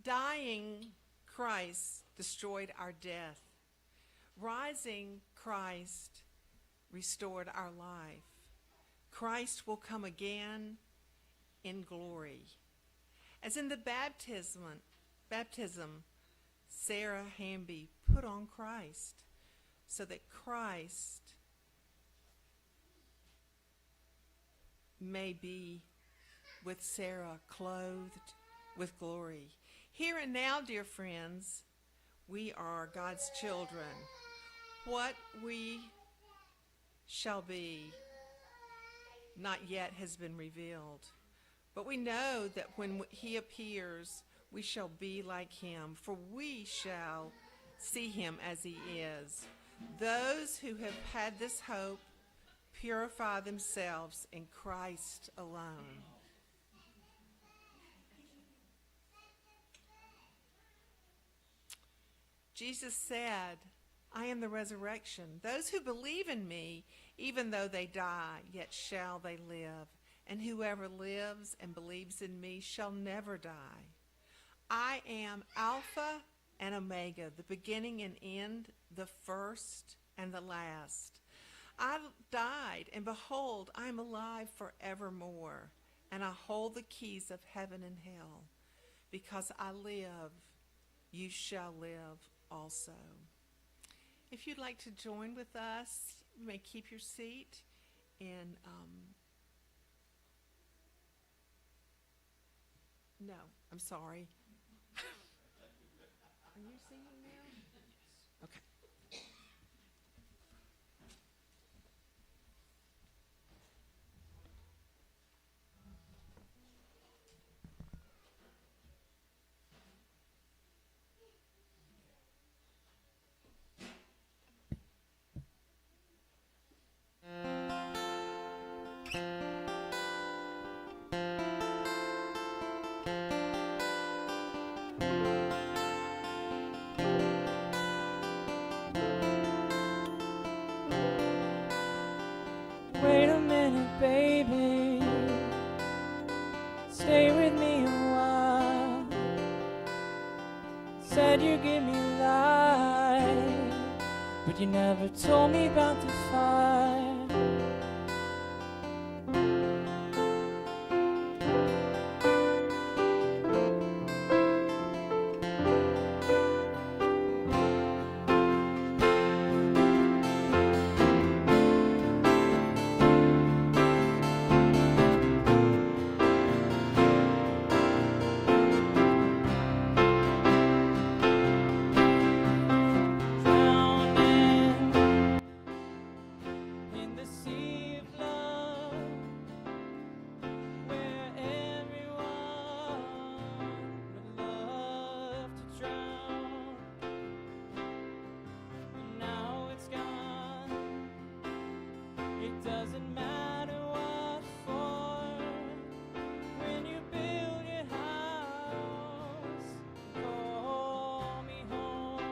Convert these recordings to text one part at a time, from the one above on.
Dying Christ destroyed our death. Rising Christ restored our life. Christ will come again in glory. As in the baptism, Sara Hamby put on Christ, so that Christ may be with Sara clothed with glory. Here and now, dear friends, we are God's children. What we shall be not yet has been revealed. But we know that when he appears, we shall be like him, for we shall see him as he is. Those who have had this hope purify themselves in Christ alone. Jesus said, I am the resurrection. Those who believe in me, even though they die, yet shall they live. And whoever lives and believes in me shall never die. I am Alpha and Omega, the beginning and end, the first and the last. I died, and behold, I am alive forevermore, and I hold the keys of heaven and hell. Because I live, you shall live also. If you'd like to join with us, you may keep your seat. And no, I'm sorry. Are you singing now? Okay. Wait a minute, baby. Stay with me a while. Said you give me life, but you never told me about the fire. Doesn't matter what for when you build your house, call me home.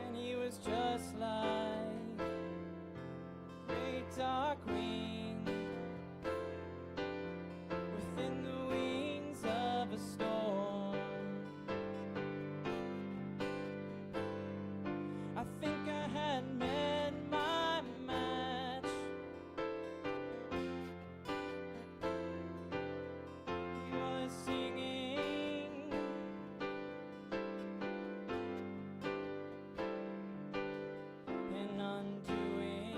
And he was just like dark wing within the wings of a storm. I think I had met my match. He was singing and undoing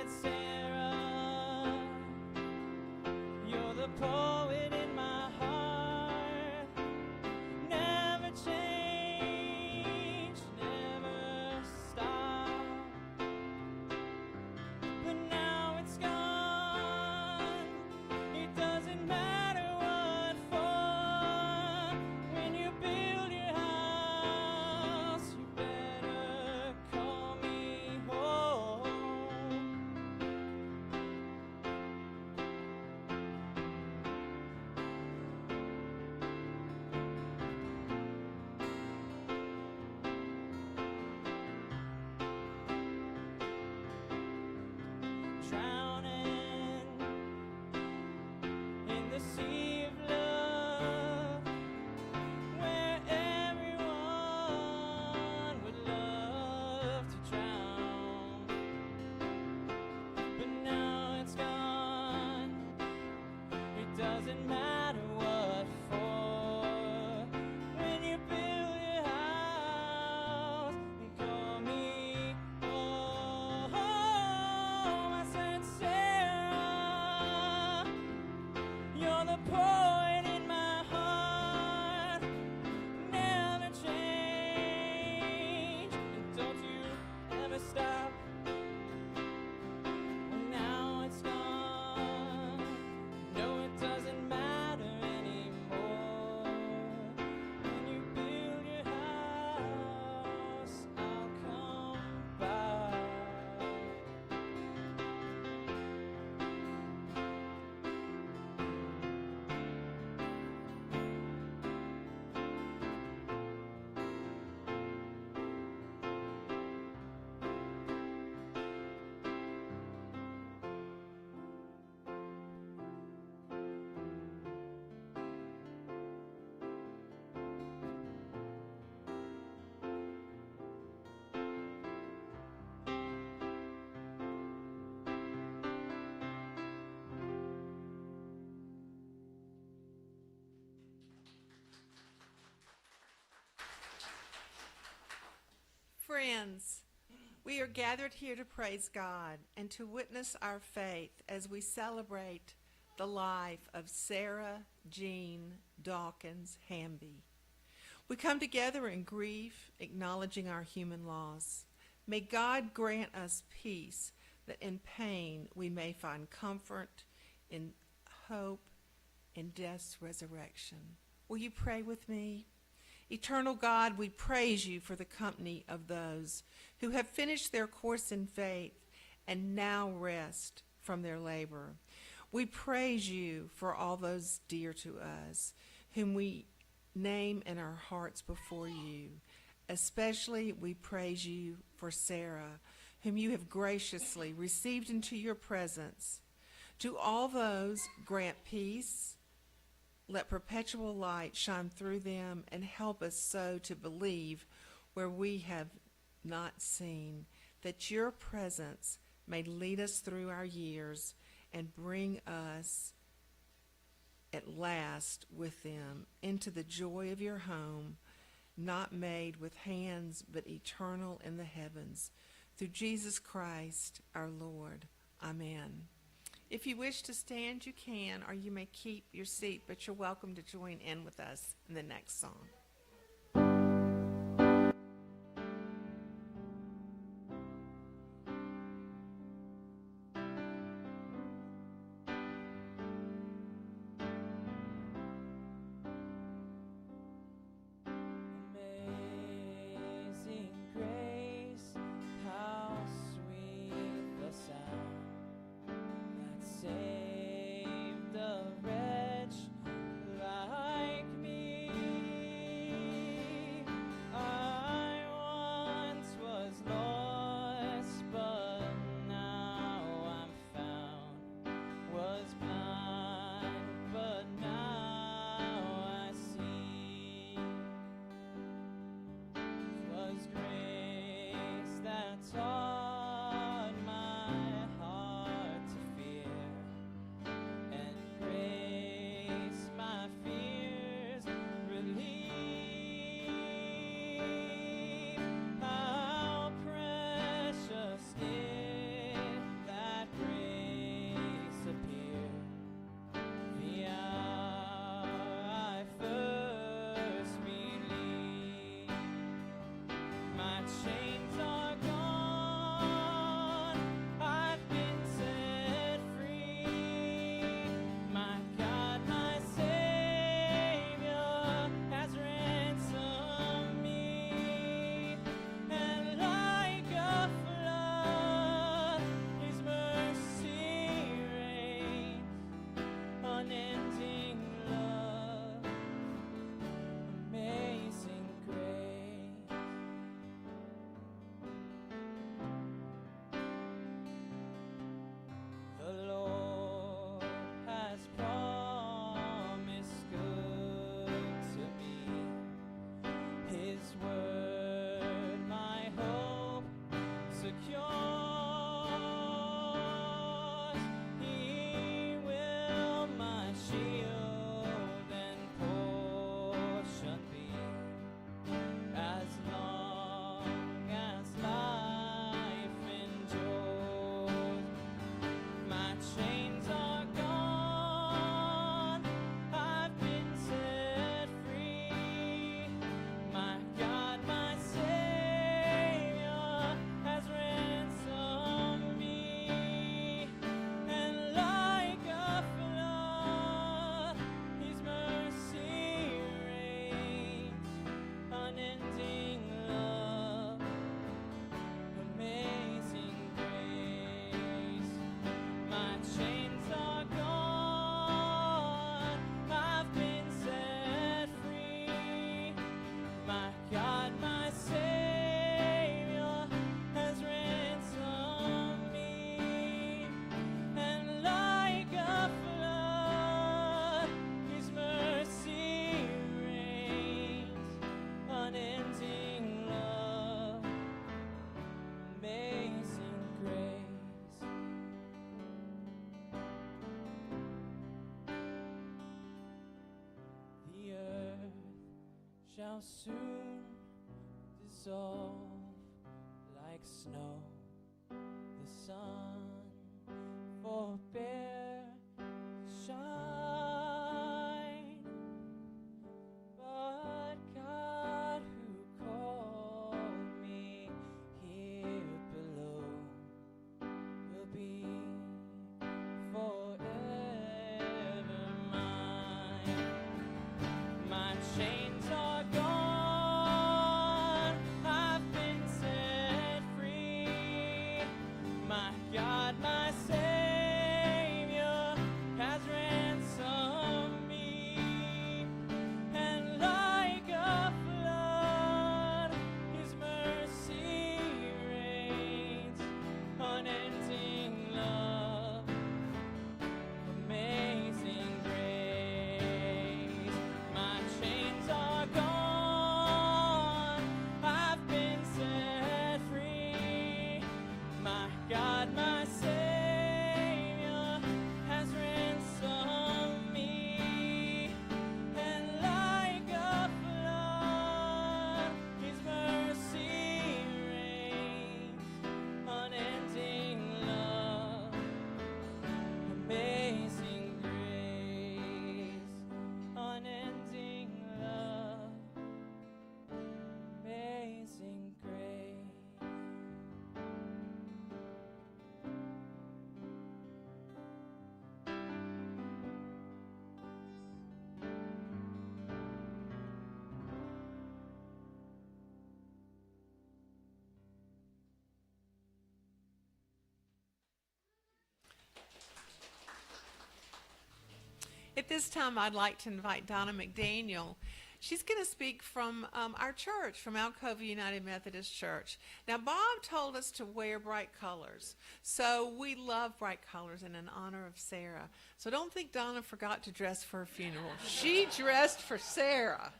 said, Sarah, you're the poet in my heart. Never change, never stop. But now it's gone. It doesn't matter what for. When you build your house, you better call me home. Drowning in the sea of love, where everyone would love to drown. But now it's gone. It doesn't matter what for. When you build your house and call me home. I said, Sarah, you're the poet in my heart. Never change, and don't you ever stop. Now it's gone. No, it doesn't matter anymore. When you build your house, I'll come by. Friends, we are gathered here to praise God and to witness our faith as we celebrate the life of Sara Jean Dawkins Hamby. We come together in grief, acknowledging our human loss. May God grant us peace, that in pain we may find comfort, in hope, in death's resurrection. Will you pray with me? Eternal God, we praise you for the company of those who have finished their course in faith and now rest from their labor. We praise you for all those dear to us, whom we name in our hearts before you. Especially we praise you for Sara, whom you have graciously received into your presence. To all those, grant peace. Let perpetual light shine through them and help us so to believe where we have not seen, that your presence may lead us through our years and bring us at last with them into the joy of your home, not made with hands but eternal in the heavens. Through Jesus Christ our Lord. Amen. If you wish to stand, you can, or you may keep your seat, but you're welcome to join in with us in the next song. Amazing grace, how sweet the sound that saved a wretch like me. chains are gone. I've been set free. My God, my Savior has ransomed me. And like a flood, His mercy reigns. Unending love, amazing grace. The Lord has promised good to me. His word, my hope secures. He will my shield and portion be, as long as life endures. My chains are gone, I've been set free. My God, my Savior has ransomed me. And like a flood, His mercy reigns. Unending love, amazing grace. My chains are gone, I've been set free. My God, my Savior has ransomed me. And like a flood, His mercy reigns. Unending love, amazing grace. The earth shall soon dissolve like snow. The sun forbear to shine. But God who called me here below will be forever mine. My chains are gone, I've been set free. My God, my Savior has ransomed me. And like a flood, His mercy reigns. Unending love, amazing grace. My chains are gone, I've been set free. My God, my Savior has ransomed me. And like a flood, His mercy reigns. Unending love, amazing grace. Unending love, amazing grace. At this time, I'd like to invite Donna McDaniel. She's going to speak from our church, from Alcova United Methodist Church. Now, Bob told us to wear bright colors, so we love bright colors and in honor of Sara. So don't think Donna forgot to dress for her funeral. She dressed for Sara.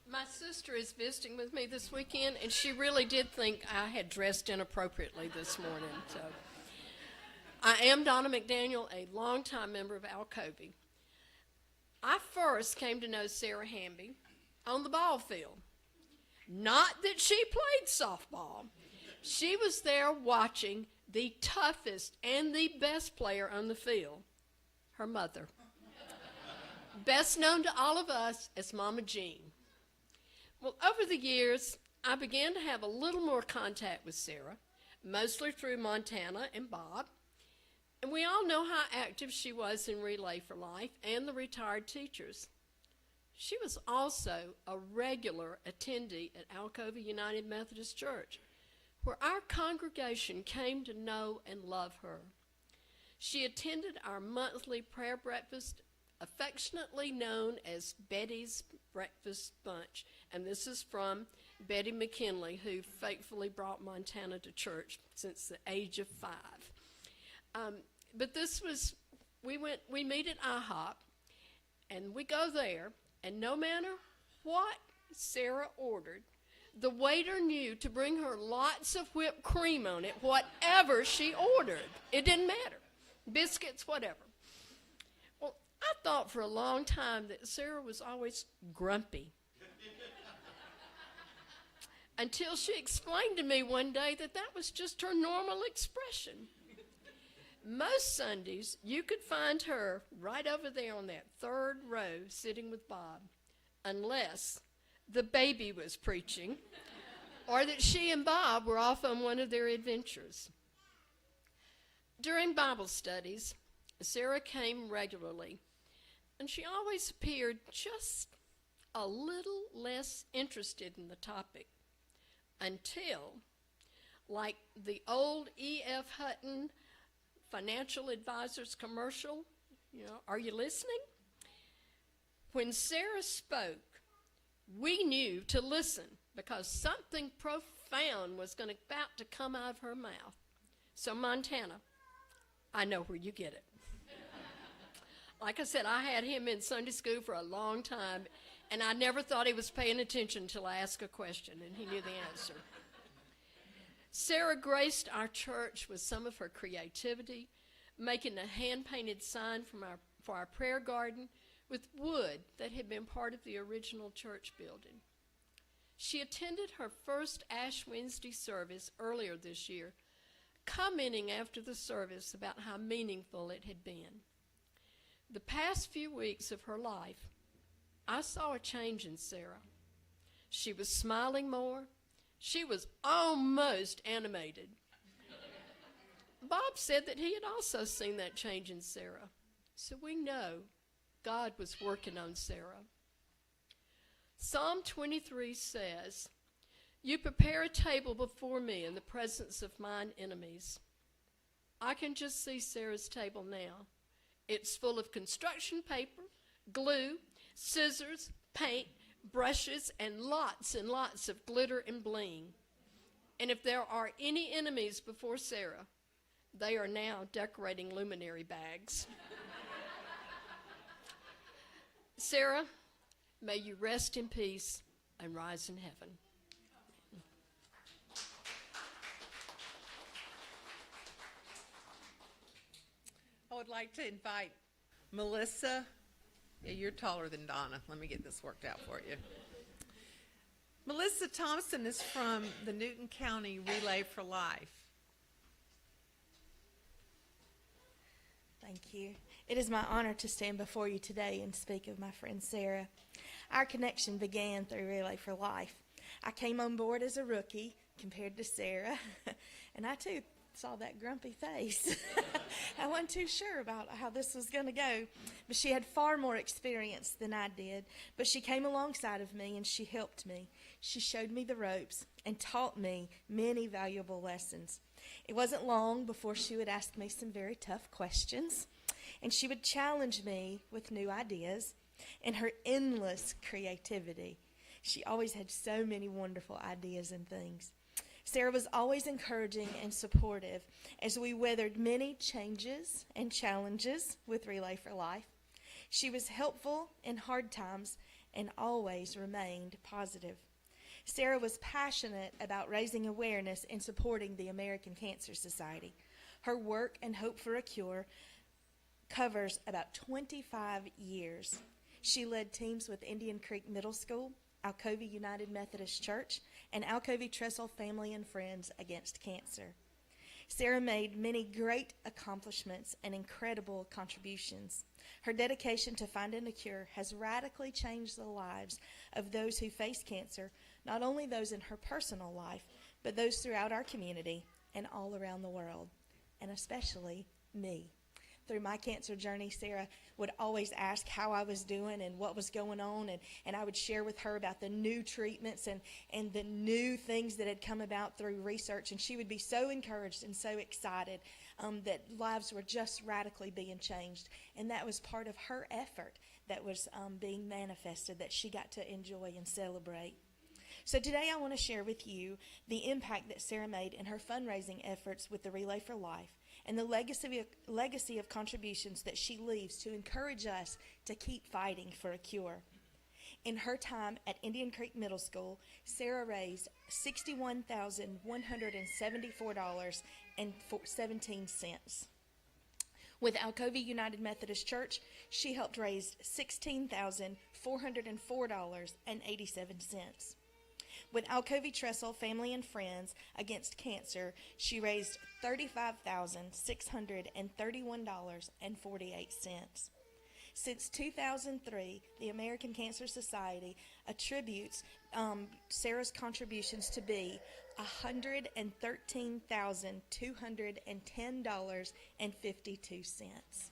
My sister is visiting with me this weekend, and she really did think I had dressed inappropriately this morning. So, I am Donna McDaniel, a longtime member of Alcova. I first came to know Sara Hamby on the ball field. Not that she played softball. She was there watching the toughest and the best player on the field, her mother. Best known to all of us as Mama Jean. Well, over the years, I began to have a little more contact with Sara, mostly through Montana and Bob. And we all know how active she was in Relay for Life and the retired teachers. She was also a regular attendee at Alcova United Methodist Church, where our congregation came to know and love her. She attended our monthly prayer breakfast, affectionately known as Betty's Breakfast Bunch. And this is from Betty McKinley, who faithfully brought Montana to church since the age of 5. But this was, we meet at IHOP, and we go there, and no matter what Sara ordered, the waiter knew to bring her lots of whipped cream on it, whatever she ordered. It didn't matter. Biscuits, whatever. Well, I thought for a long time that Sara was always grumpy. Until she explained to me one day that that was just her normal expression. Most Sundays, you could find her right over there on that third row sitting with Bob, unless the baby was preaching or that she and Bob were off on one of their adventures. During Bible studies, Sara came regularly, and she always appeared just a little less interested in the topic until, like the old E.F. Hutton Financial Advisors commercial, are you listening? When Sara spoke, we knew to listen because something profound was about to come out of her mouth. So Montana, I know where you get it. Like I said, I had him in Sunday school for a long time, and I never thought he was paying attention until I asked a question, and he knew the answer. Sara graced our church with some of her creativity, making a hand-painted sign for our prayer garden with wood that had been part of the original church building. She attended her first Ash Wednesday service earlier this year, commenting after the service about how meaningful it had been. The past few weeks of her life, I saw a change in Sara. She was smiling more. She was almost animated. Bob said that he had also seen that change in Sara. So we know God was working on Sara. Psalm 23 says, "You prepare a table before me in the presence of mine enemies." I can just see Sara's table now. It's full of construction paper, glue, scissors, paint, brushes, and lots of glitter and bling. And if there are any enemies before Sara, they are now decorating luminary bags. Sara, may you rest in peace and rise in heaven. I would like to invite Melissa. Yeah, you're taller than Donna. Let me get this worked out for you. Melissa Thompson is from the Newton County Relay for Life. Thank you. It is my honor to stand before you today and speak of my friend Sara. Our connection began through Relay for Life. I came on board as a rookie compared to Sara, and I too saw that grumpy face. I wasn't too sure about how this was going to go, but she had far more experience than I did. But she came alongside of me and she helped me. She showed me the ropes and taught me many valuable lessons. It wasn't long before she would ask me some very tough questions, and she would challenge me with new ideas and her endless creativity. She always had so many wonderful ideas and things. Sara was always encouraging and supportive as we weathered many changes and challenges with Relay for Life. She was helpful in hard times and always remained positive. Sara was passionate about raising awareness and supporting the American Cancer Society. Her work and Hope for a Cure covers about 25 years. She led teams with Indian Creek Middle School, Alcova United Methodist Church, and Alcova Trestle Family and Friends Against Cancer. Sara made many great accomplishments and incredible contributions. Her dedication to finding a cure has radically changed the lives of those who face cancer, not only those in her personal life, but those throughout our community and all around the world, and especially me. Through my cancer journey, Sara would always ask how I was doing and what was going on, and I would share with her about the new treatments and the new things that had come about through research, and she would be so encouraged and so excited that lives were just radically being changed, and that was part of her effort that was being manifested that she got to enjoy and celebrate. So today I want to share with you the impact that Sara made in her fundraising efforts with the Relay for Life and the legacy of contributions that she leaves to encourage us to keep fighting for a cure. In her time at Indian Creek Middle School, Sara raised $61,174.17. With Alcovy United Methodist Church, she helped raise $16,404.87. With Alcovy Trestle Family and Friends Against Cancer, she raised $35,631.48. Since 2003, the American Cancer Society attributes Sara's contributions to be $113,210.52.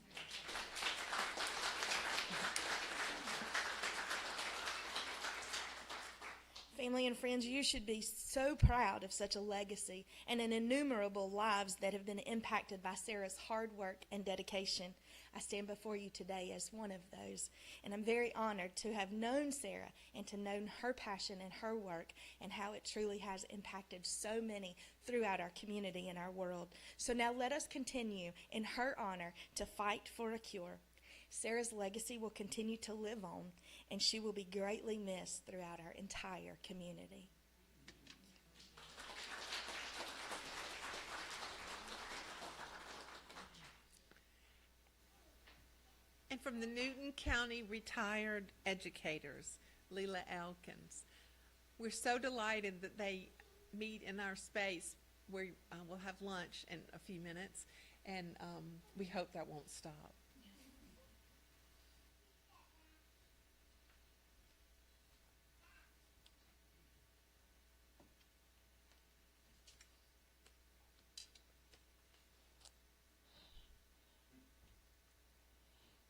Family and friends, you should be so proud of such a legacy and an innumerable lives that have been impacted by Sara's hard work and dedication. I stand before you today as one of those, and I'm very honored to have known Sara and to know her passion and her work and how it truly has impacted so many throughout our community and our world. So now let us continue in her honor to fight for a cure. Sara's legacy will continue to live on, and she will be greatly missed throughout our entire community. And from the Newton County Retired Educators, Leela Elkins, we're so delighted that they meet in our space where we'll have lunch in a few minutes, and we hope that won't stop.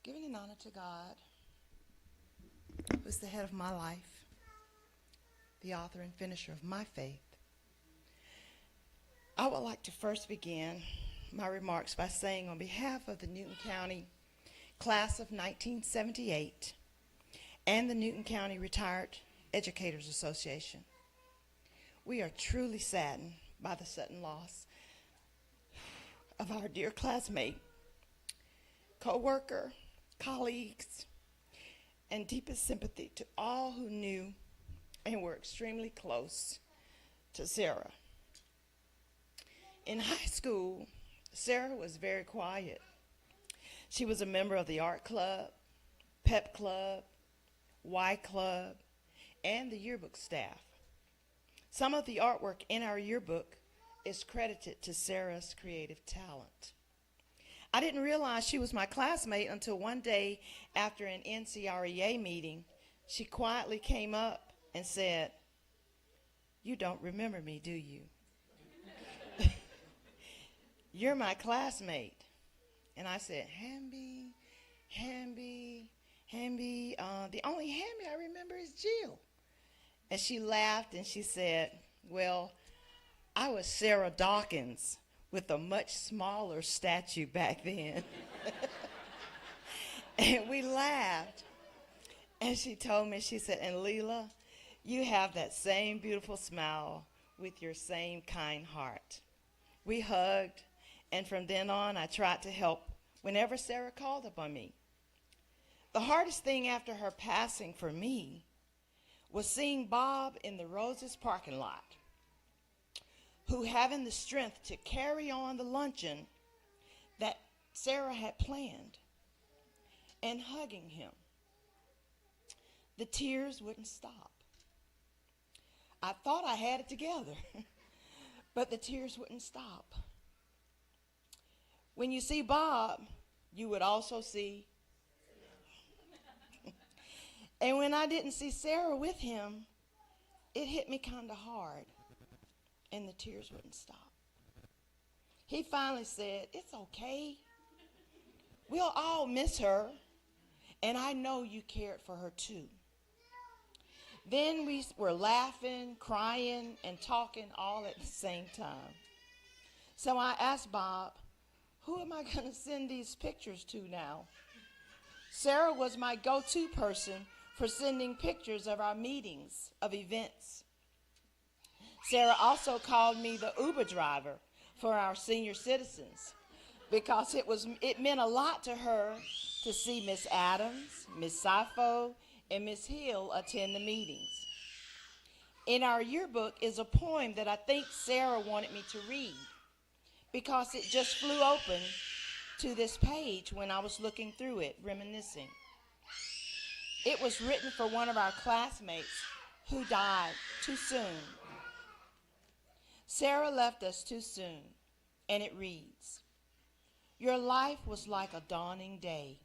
Giving an honor to God, who is the head of my life, the author and finisher of my faith. I would like to first begin my remarks by saying on behalf of the Newton County Class of 1978 and the Newton County Retired Educators Association, we are truly saddened by the sudden loss of our dear classmate, co-worker, colleagues, and deepest sympathy to all who knew and were extremely close to Sara. In high school, Sara was very quiet. She was a member of the art club, pep club, Y club, and the yearbook staff. Some of the artwork in our yearbook is credited to Sara's creative talent. I didn't realize she was my classmate until one day after an NCREA meeting, she quietly came up and said, "You don't remember me, do you?" "You're my classmate." And I said, Hamby. The only Hamby I remember is Jill. And she laughed and she said, "Well, I was Sarah Dawkins with a much smaller statue back then." And we laughed. And she told me, she said, "And Leela, you have that same beautiful smile with your same kind heart." We hugged, and from then on, I tried to help whenever Sara called upon me. The hardest thing after her passing for me was seeing Bob in the Roses parking lot, who having the strength to carry on the luncheon that Sara had planned, and hugging him. The tears wouldn't stop. I thought I had it together, but the tears wouldn't stop. When you see Bob, you would also see And when I didn't see Sara with him, it hit me kind of hard, and the tears wouldn't stop. He finally said, "It's okay. We'll all miss her, and I know you cared for her too." Then we were laughing, crying, and talking all at the same time. So I asked Bob, "Who am I going to send these pictures to now?" Sara was my go-to person for sending pictures of our meetings, of events. Sara also called me the Uber driver for our senior citizens because it meant a lot to her to see Miss Adams, Miss Sifo, and Miss Hill attend the meetings. In our yearbook is a poem that I think Sara wanted me to read because it just flew open to this page when I was looking through it, reminiscing. It was written for one of our classmates who died too soon. Sara left us too soon, and it reads, "Your life was like a dawning day.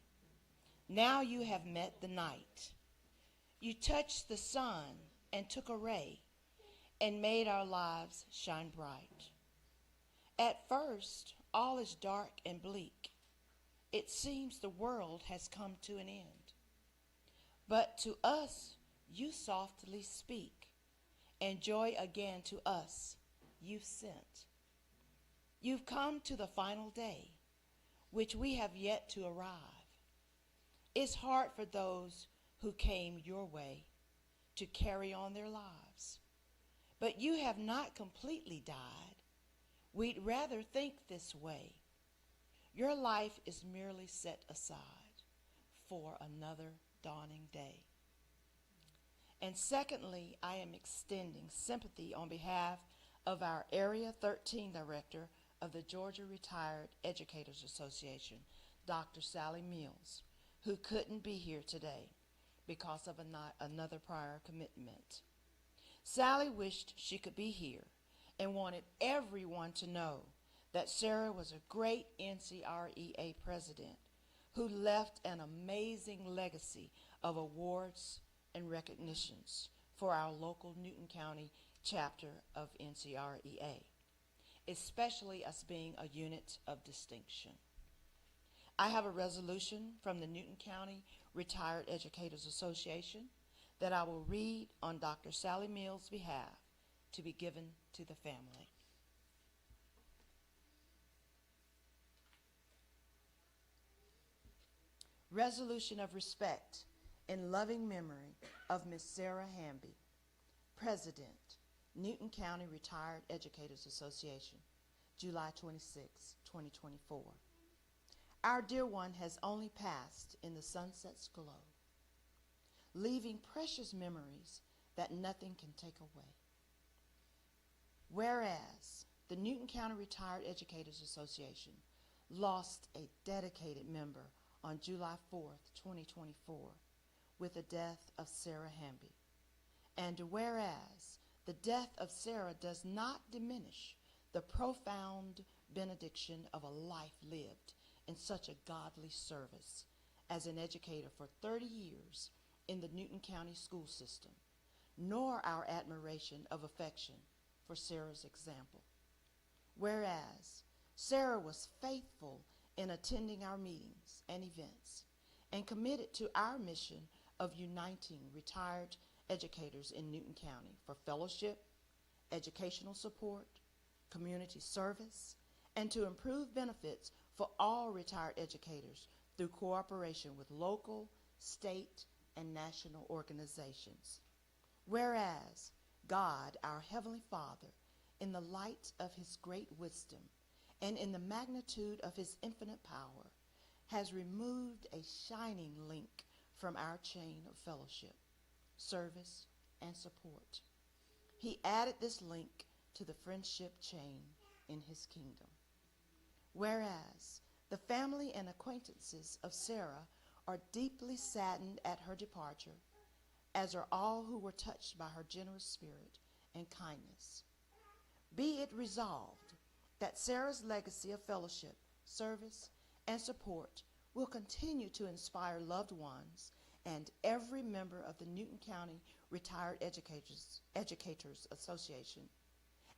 Now you have met the night. You touched the sun and took a ray and made our lives shine bright. At first, all is dark and bleak. It seems the world has come to an end. But to us you softly speak, and joy again to us you've sent. You've come to the final day, which we have yet to arrive. It's hard for those who came your way to carry on their lives. But you have not completely died. We'd rather think this way. Your life is merely set aside for another dawning day." And secondly, I am extending sympathy on behalf of our Area 13 Director of the Georgia Retired Educators Association, Dr. Sally Mills, who couldn't be here today because of another prior commitment. Sally wished she could be here and wanted everyone to know that Sara was a great NCREA president who left an amazing legacy of awards and recognitions for our local Newton County chapter of NCREA, especially us being a unit of distinction. I have a resolution from the Newton County Retired Educators Association that I will read on Dr. Sally Mills' behalf to be given to the family. Resolution of respect in loving memory of Miss Sara Hamby, President, Newton County Retired Educators Association, July 26, 2024. Our dear one has only passed in the sunset's glow, leaving precious memories that nothing can take away. Whereas the Newton County Retired Educators Association lost a dedicated member on July 4th, 2024, with the death of Sara Hamby. And whereas the death of Sara does not diminish the profound benediction of a life lived in such a godly service as an educator for 30 years in the Newton County school system, nor our admiration of affection for Sara's example. Whereas Sara was faithful in attending our meetings and events and committed to our mission of uniting retired educators in Newton County for fellowship, educational support, community service, and to improve benefits for all retired educators through cooperation with local, state, and national organizations. Whereas God, our Heavenly Father, in the light of his great wisdom and in the magnitude of his infinite power, has removed a shining link from our chain of fellowship, service, and support. He added this link to the friendship chain in his kingdom. Whereas the family and acquaintances of Sara are deeply saddened at her departure, as are all who were touched by her generous spirit and kindness. Be it resolved that Sara's legacy of fellowship, service, and support will continue to inspire loved ones and every member of the Newton County Retired Educators Association.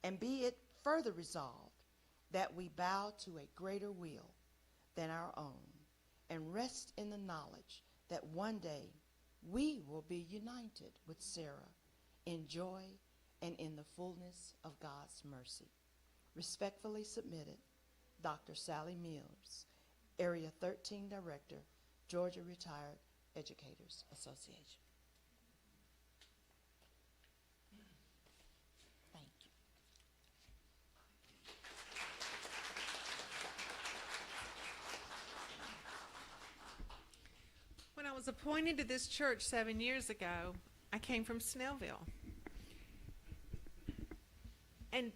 And be it further resolved that we bow to a greater will than our own and rest in the knowledge that one day we will be united with Sara in joy and in the fullness of God's mercy. Respectfully submitted, Dr. Sally Mills, Area 13 Director, Georgia Retired Educators Association. Thank you. When I was appointed to this church 7 years ago, I came from Snellville. And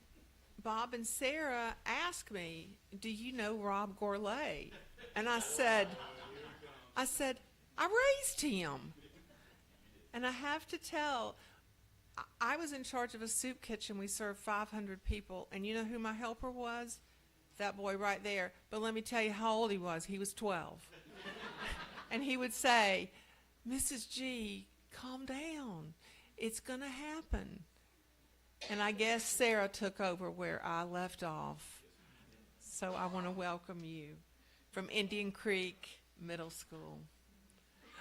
Bob and Sara asked me, "Do you know Rob Gourlay?" And I said, I raised him. And I have to tell, I was in charge of a soup kitchen. We served 500 people. And you know who my helper was? That boy right there. But let me tell you how old he was. He was 12. And he would say, "Mrs. G, calm down. It's going to happen." And I guess Sara took over where I left off. So I want to welcome you from Indian Creek Middle School.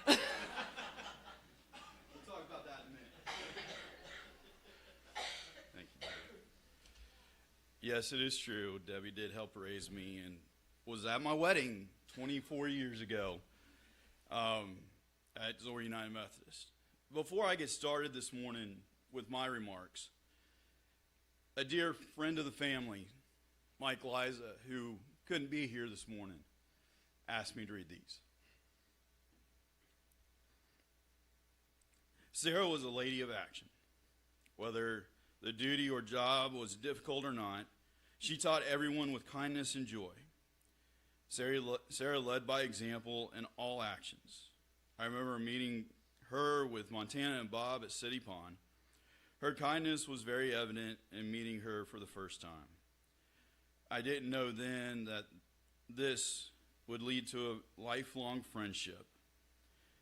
We'll talk about that in a minute. Thank you, Debbie. Yes, it is true. Debbie did help raise me and was at my wedding 24 years ago at Zora United Methodist. Before I get started this morning with my remarks, a dear friend of the family, Mike Liza, who couldn't be here this morning, asked me to read these. Sara was a lady of action. Whether the duty or job was difficult or not, she taught everyone with kindness and joy. Sara led by example in all actions. I remember meeting her with Montana and Bob at City Pond. Her kindness was very evident in meeting her for the first time. I didn't know then that this would lead to a lifelong friendship.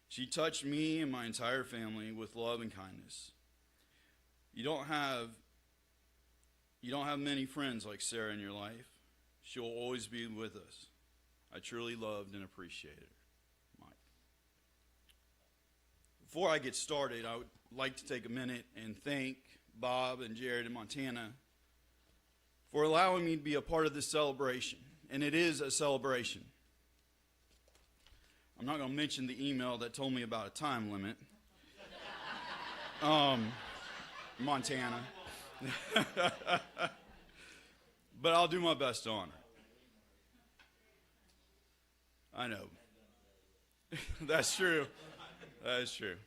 She touched me and my entire family with love and kindness. You don't have many friends like Sara in your life. She will always be with us. I truly loved and appreciated her. Mike. Before I get started, I would like to take a minute and thank Bob and Jared in Montana for allowing me to be a part of this celebration. And it is a celebration. I'm not going to mention the email that told me about a time limit. Montana. But I'll do my best to honor. I know. That's true. That is true.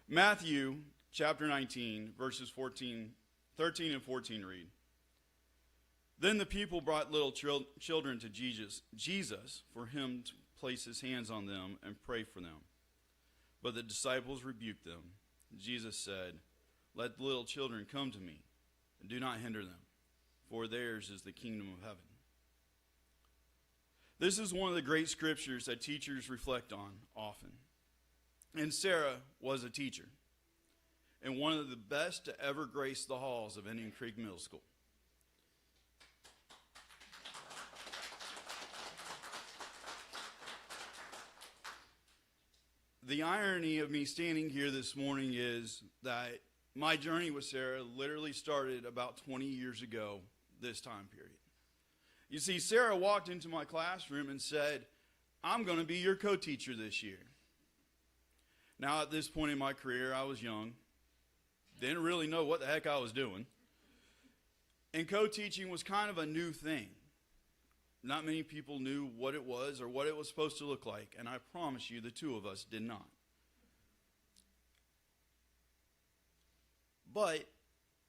Matthew chapter 19, verses 13 and 14 read, "Then the people brought little children to Jesus for him to place his hands on them and pray for them. But the disciples rebuked them. Jesus said, 'Let the little children come to me, and do not hinder them, for theirs is the kingdom of heaven.'" This is one of the great scriptures that teachers reflect on often. And Sara was a teacher, and one of the best to ever grace the halls of Indian Creek Middle School. The irony of me standing here this morning is that my journey with Sara literally started about 20 years ago this time period. You see, Sara walked into my classroom and said, "I'm going to be your co-teacher this year." Now, at this point in my career, I was young, didn't really know what the heck I was doing, and co-teaching was kind of a new thing. Not many people knew what it was or what it was supposed to look like, and I promise you the two of us did not. But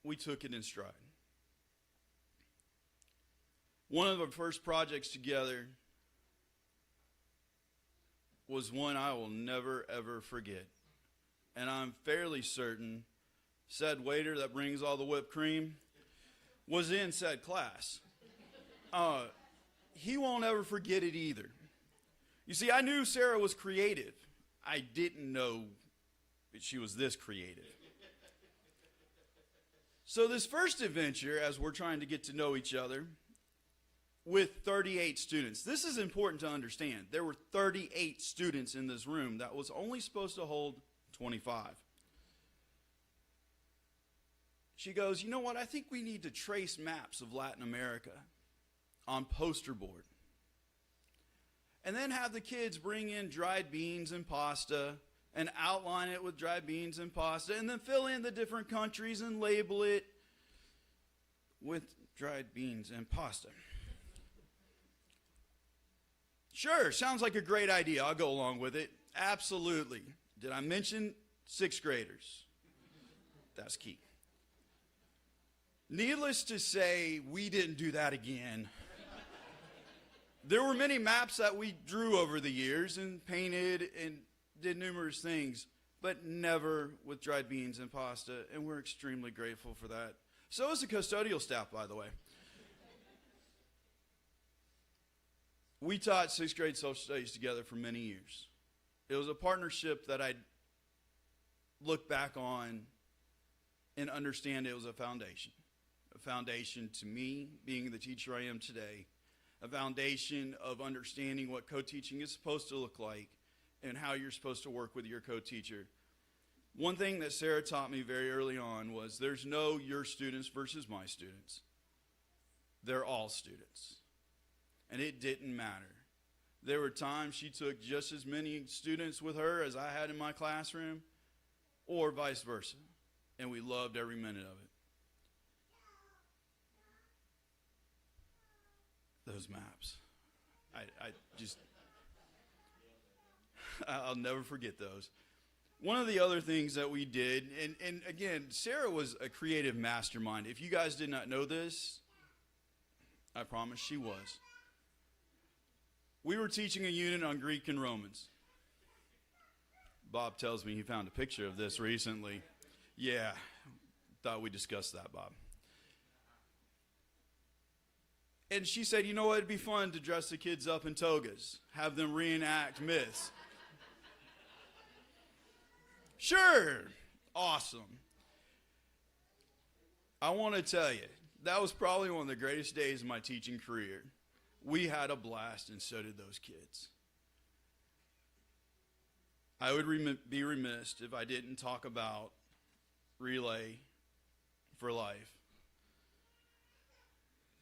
we took it in stride. One of our first projects together was one I will never, ever forget. And I'm fairly certain said waiter that brings all the whipped cream was in said class. He won't ever forget it either. You see, I knew Sara was creative, I didn't know that she was this creative. So this first adventure, as we're trying to get to know each other, with 38 students. This is important to understand. There were 38 students in this room that was only supposed to hold 25. She goes, you know what, I think we need to trace maps of Latin America on poster board. And then have the kids bring in dried beans and pasta and outline it with dried beans and pasta and then fill in the different countries and label it with dried beans and pasta. Sure, sounds like a great idea. I'll go along with it. Absolutely. Did I mention 6th graders? That's key. Needless to say, we didn't do that again. There were many maps that we drew over the years and painted and did numerous things, but never with dried beans and pasta, and we're extremely grateful for that. So is the custodial staff, by the way. We taught 6th grade social studies together for many years. It was a partnership that I look back on and understand it was a foundation. A foundation to me being the teacher I am today. A foundation of understanding what co-teaching is supposed to look like and how you're supposed to work with your co-teacher. One thing that Sara taught me very early on was there's no your students versus my students. They're all students. And it didn't matter. There were times she took just as many students with her as I had in my classroom, or vice versa. And we loved every minute of it. Those maps. I'll never forget those. One of the other things that we did, and again, Sara was a creative mastermind. If you guys did not know this, I promise she was. We were teaching a unit on Greek and Romans. Bob tells me he found a picture of this recently. Yeah, thought we discussed that, Bob. And she said, you know what, it'd be fun to dress the kids up in togas, have them reenact myths. Sure, awesome. I want to tell you, that was probably one of the greatest days of my teaching career. We had a blast, and so did those kids. I would be remiss if I didn't talk about Relay for Life.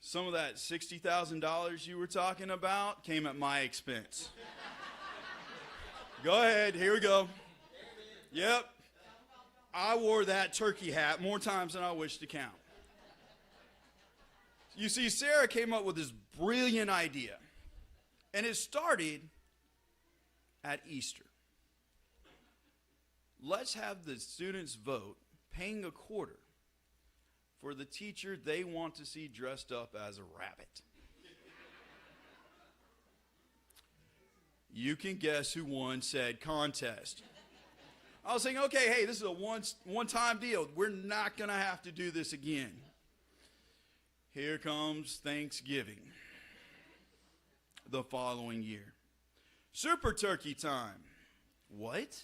Some of that $60,000 you were talking about came at my expense. Go ahead, here we go. Yep, I wore that turkey hat more times than I wish to count. You see, Sara came up with this brilliant idea, and it started at Easter. Let's have the students vote, paying a quarter for the teacher they want to see dressed up as a rabbit. You can guess who won said contest. I was saying, okay, hey, this is a one-time deal. We're not going to have to do this again. Here comes Thanksgiving the following year. Super turkey time. What?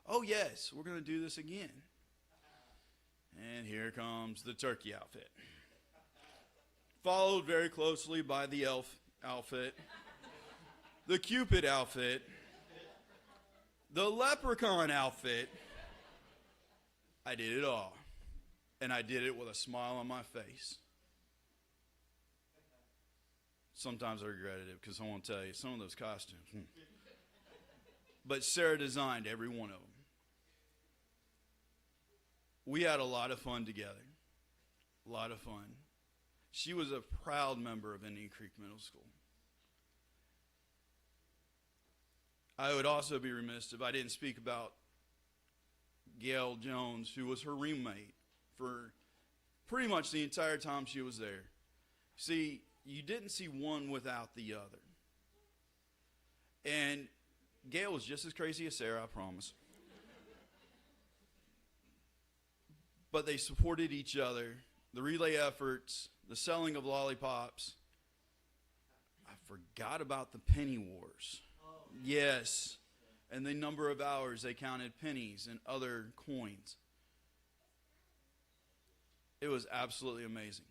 Oh, yes, we're going to do this again. And here comes the turkey outfit. Followed very closely by the elf outfit, the Cupid outfit, the leprechaun outfit. I did it all. And I did it with a smile on my face. Sometimes I regretted it because I won't tell you, some of those costumes. But Sara designed every one of them. We had a lot of fun together. A lot of fun. She was a proud member of Indian Creek Middle School. I would also be remiss if I didn't speak about Gail Jones, who was her roommate for pretty much the entire time she was there. See, you didn't see one without the other. And Gail was just as crazy as Sara, I promise. But they supported each other, the relay efforts, the selling of lollipops. I forgot about the penny wars. Yes. and the number of hours they counted pennies and other coins. It was absolutely amazing.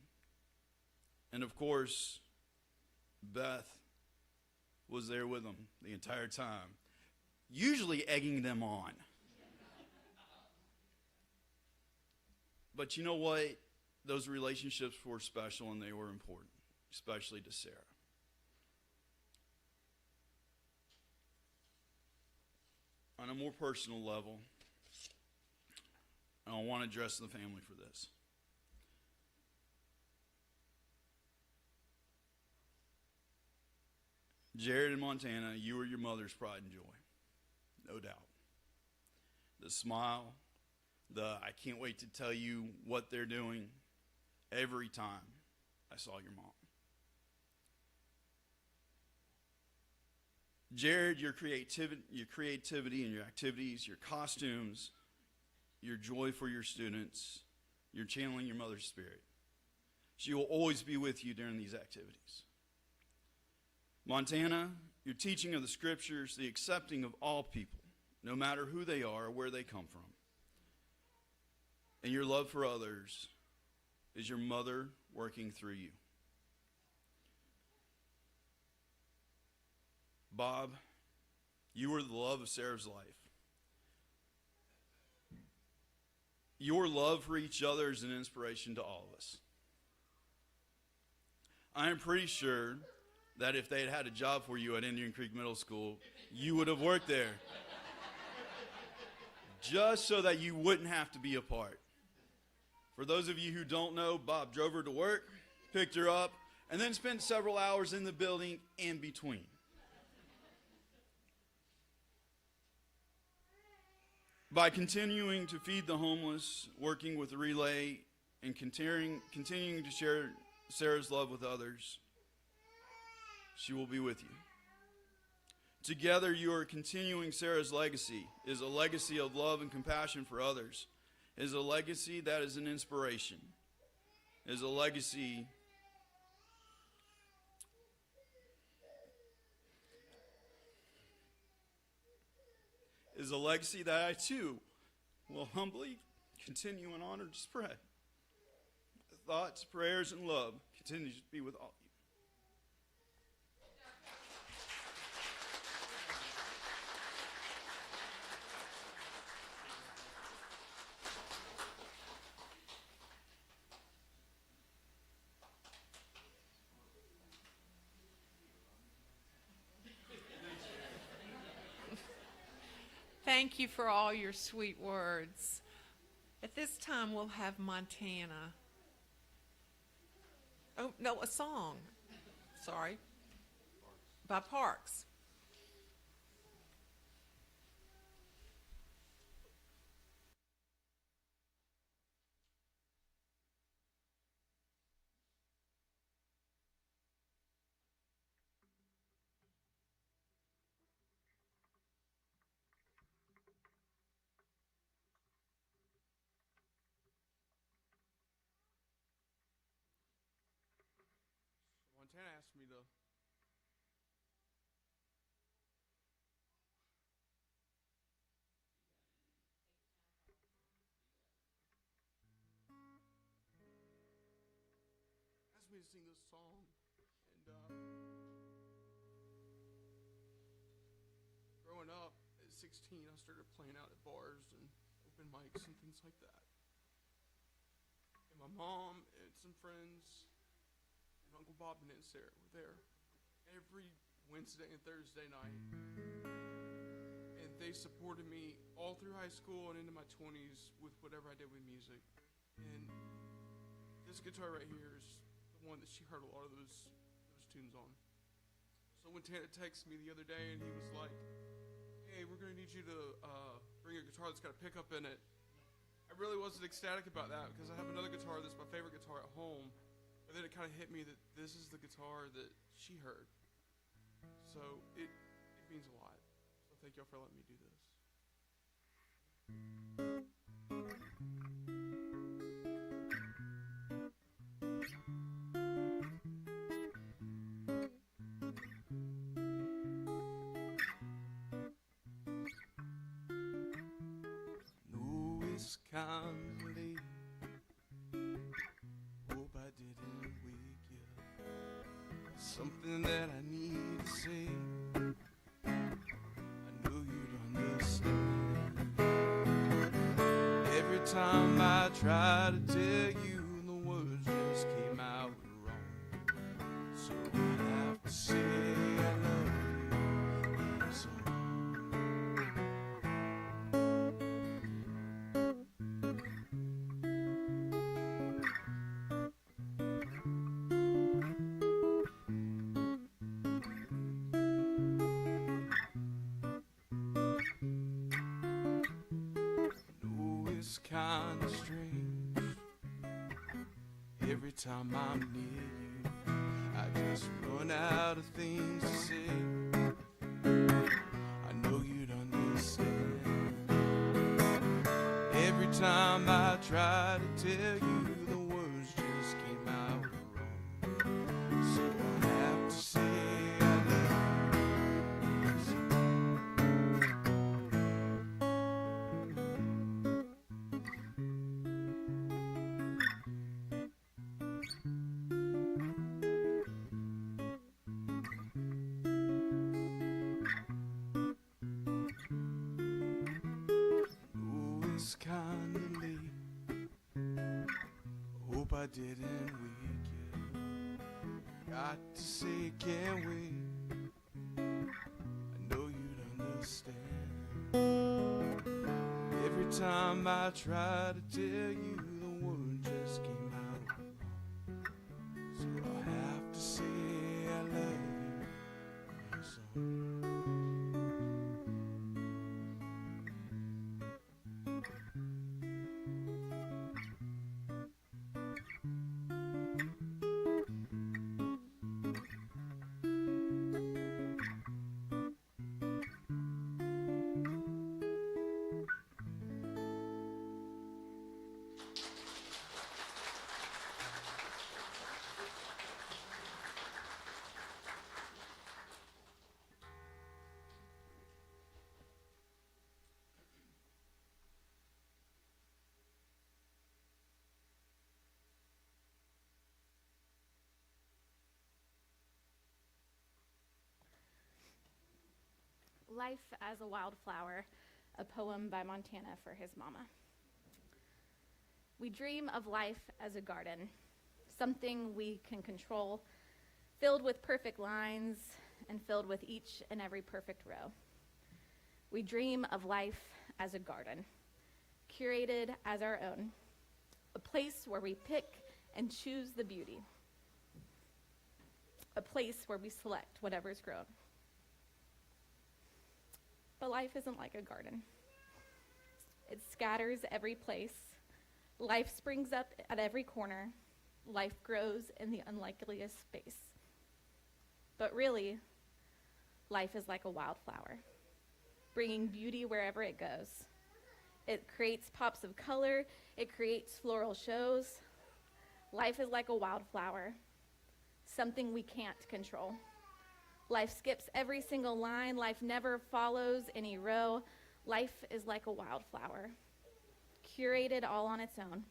And of course, Beth was there with them the entire time, usually egging them on. But you know what? Those relationships were special and they were important, especially to Sarah. On a more personal level, I want to address the family for this. Jared and Montana, you were your mother's pride and joy, no doubt. The smile, I can't wait to tell you what they're doing every time I saw your mom. Jared, your creativity and your activities, your costumes, your joy for your students, you're channeling your mother's spirit. She will always be with you during these activities. Montana, your teaching of the scriptures, the accepting of all people, no matter who they are or where they come from. And your love for others is your mother working through you. Bob, you were the love of Sarah's life. Your love for each other is an inspiration to all of us. I am pretty sure that if they had had a job for you at Indian Creek Middle School, you would have worked there. Just so that you wouldn't have to be apart. For those of you who don't know, Bob drove her to work, picked her up, and then spent several hours in the building in between. By continuing to feed the homeless, working with the relay, and continuing to share Sarah's love with others, she will be with you. Together, you are continuing Sarah's legacy. It is a legacy of love and compassion for others. It is a legacy that is an inspiration. It is a legacy that I too will humbly continue and honor to spread. Thoughts, prayers, and love continue to be with all of you. Thank you for all your sweet words. At this time, we'll have Montana. Oh, no, a song. Sorry. By Parks. Montana asked me to sing this song, and growing up at 16, I started playing out at bars and open mics and things like that. And my mom and some friends and Uncle Bob and Aunt Sarah were there every Wednesday and Thursday night. And they supported me all through high school and into my 20s with whatever I did with music. And this guitar right here is the one that she heard a lot of those tunes on. So when Tana texted me the other day and he was like, hey, we're going to need you to bring a guitar that's got a pickup in it. I really wasn't ecstatic about that because I have another guitar that's my favorite guitar at home. But then it kind of hit me that this is the guitar that she heard. So it means a lot. So thank y'all for letting me do this. it's kindly. Hope I didn't wake you. Something that I need to say. I know you'd understand. Every time I try to tell you, the words just came out wrong. So I have to say I love you in a song. know it's kinda strange. Every time I'm near you, I just run out of things to say. I know you'd understand. Every time I try to tell you, the words just came out wrong. So I have to say I love you. Oh, it's kinda late. Hope I didn't wake you. Got to say, can't wait. I know you'd understand. Every time I try to tell you, the word just came out wrong. So I have to say I love you. So Life as a Wildflower, a poem by Montana for his mama. We dream of life as a garden, something we can control, filled with perfect lines and filled with each and every perfect row. We dream of life as a garden, curated as our own, a place where we pick and choose the beauty, a place where we select whatever's grown. But life isn't like a garden. It scatters every place. Life springs up at every corner. Life grows in the unlikeliest space. But really, life is like a wildflower, bringing beauty wherever it goes. It creates pops of color. It creates floral shows. Life is like a wildflower, something we can't control. Life skips every single line. Life never follows any row. Life is like a wildflower, curated all on its own.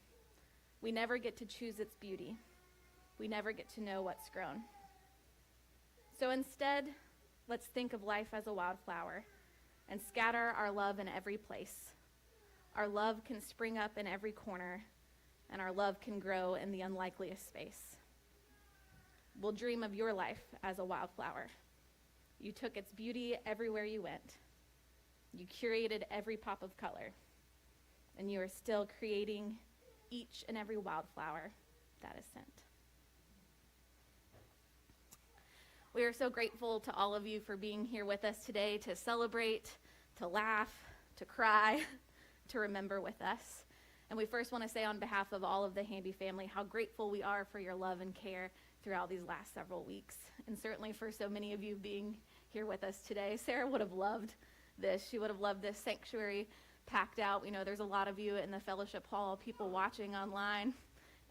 We never get to choose its beauty. We never get to know what's grown. So instead, let's think of life as a wildflower and scatter our love in every place. Our love can spring up in every corner, and our love can grow in the unlikeliest space. We'll dream of your life as a wildflower. You took its beauty everywhere you went. You curated every pop of color. And you are still creating each and every wildflower that is sent. We are so grateful to all of you for being here with us today to celebrate, to laugh, to cry, to remember with us. And we first want to say on behalf of all of the Hamby family how grateful we are for your love and care throughout these last several weeks. And certainly for so many of you being here with us today. Sara would have loved this. She would have loved this sanctuary packed out. We know there's a lot of you in the fellowship hall, people watching online.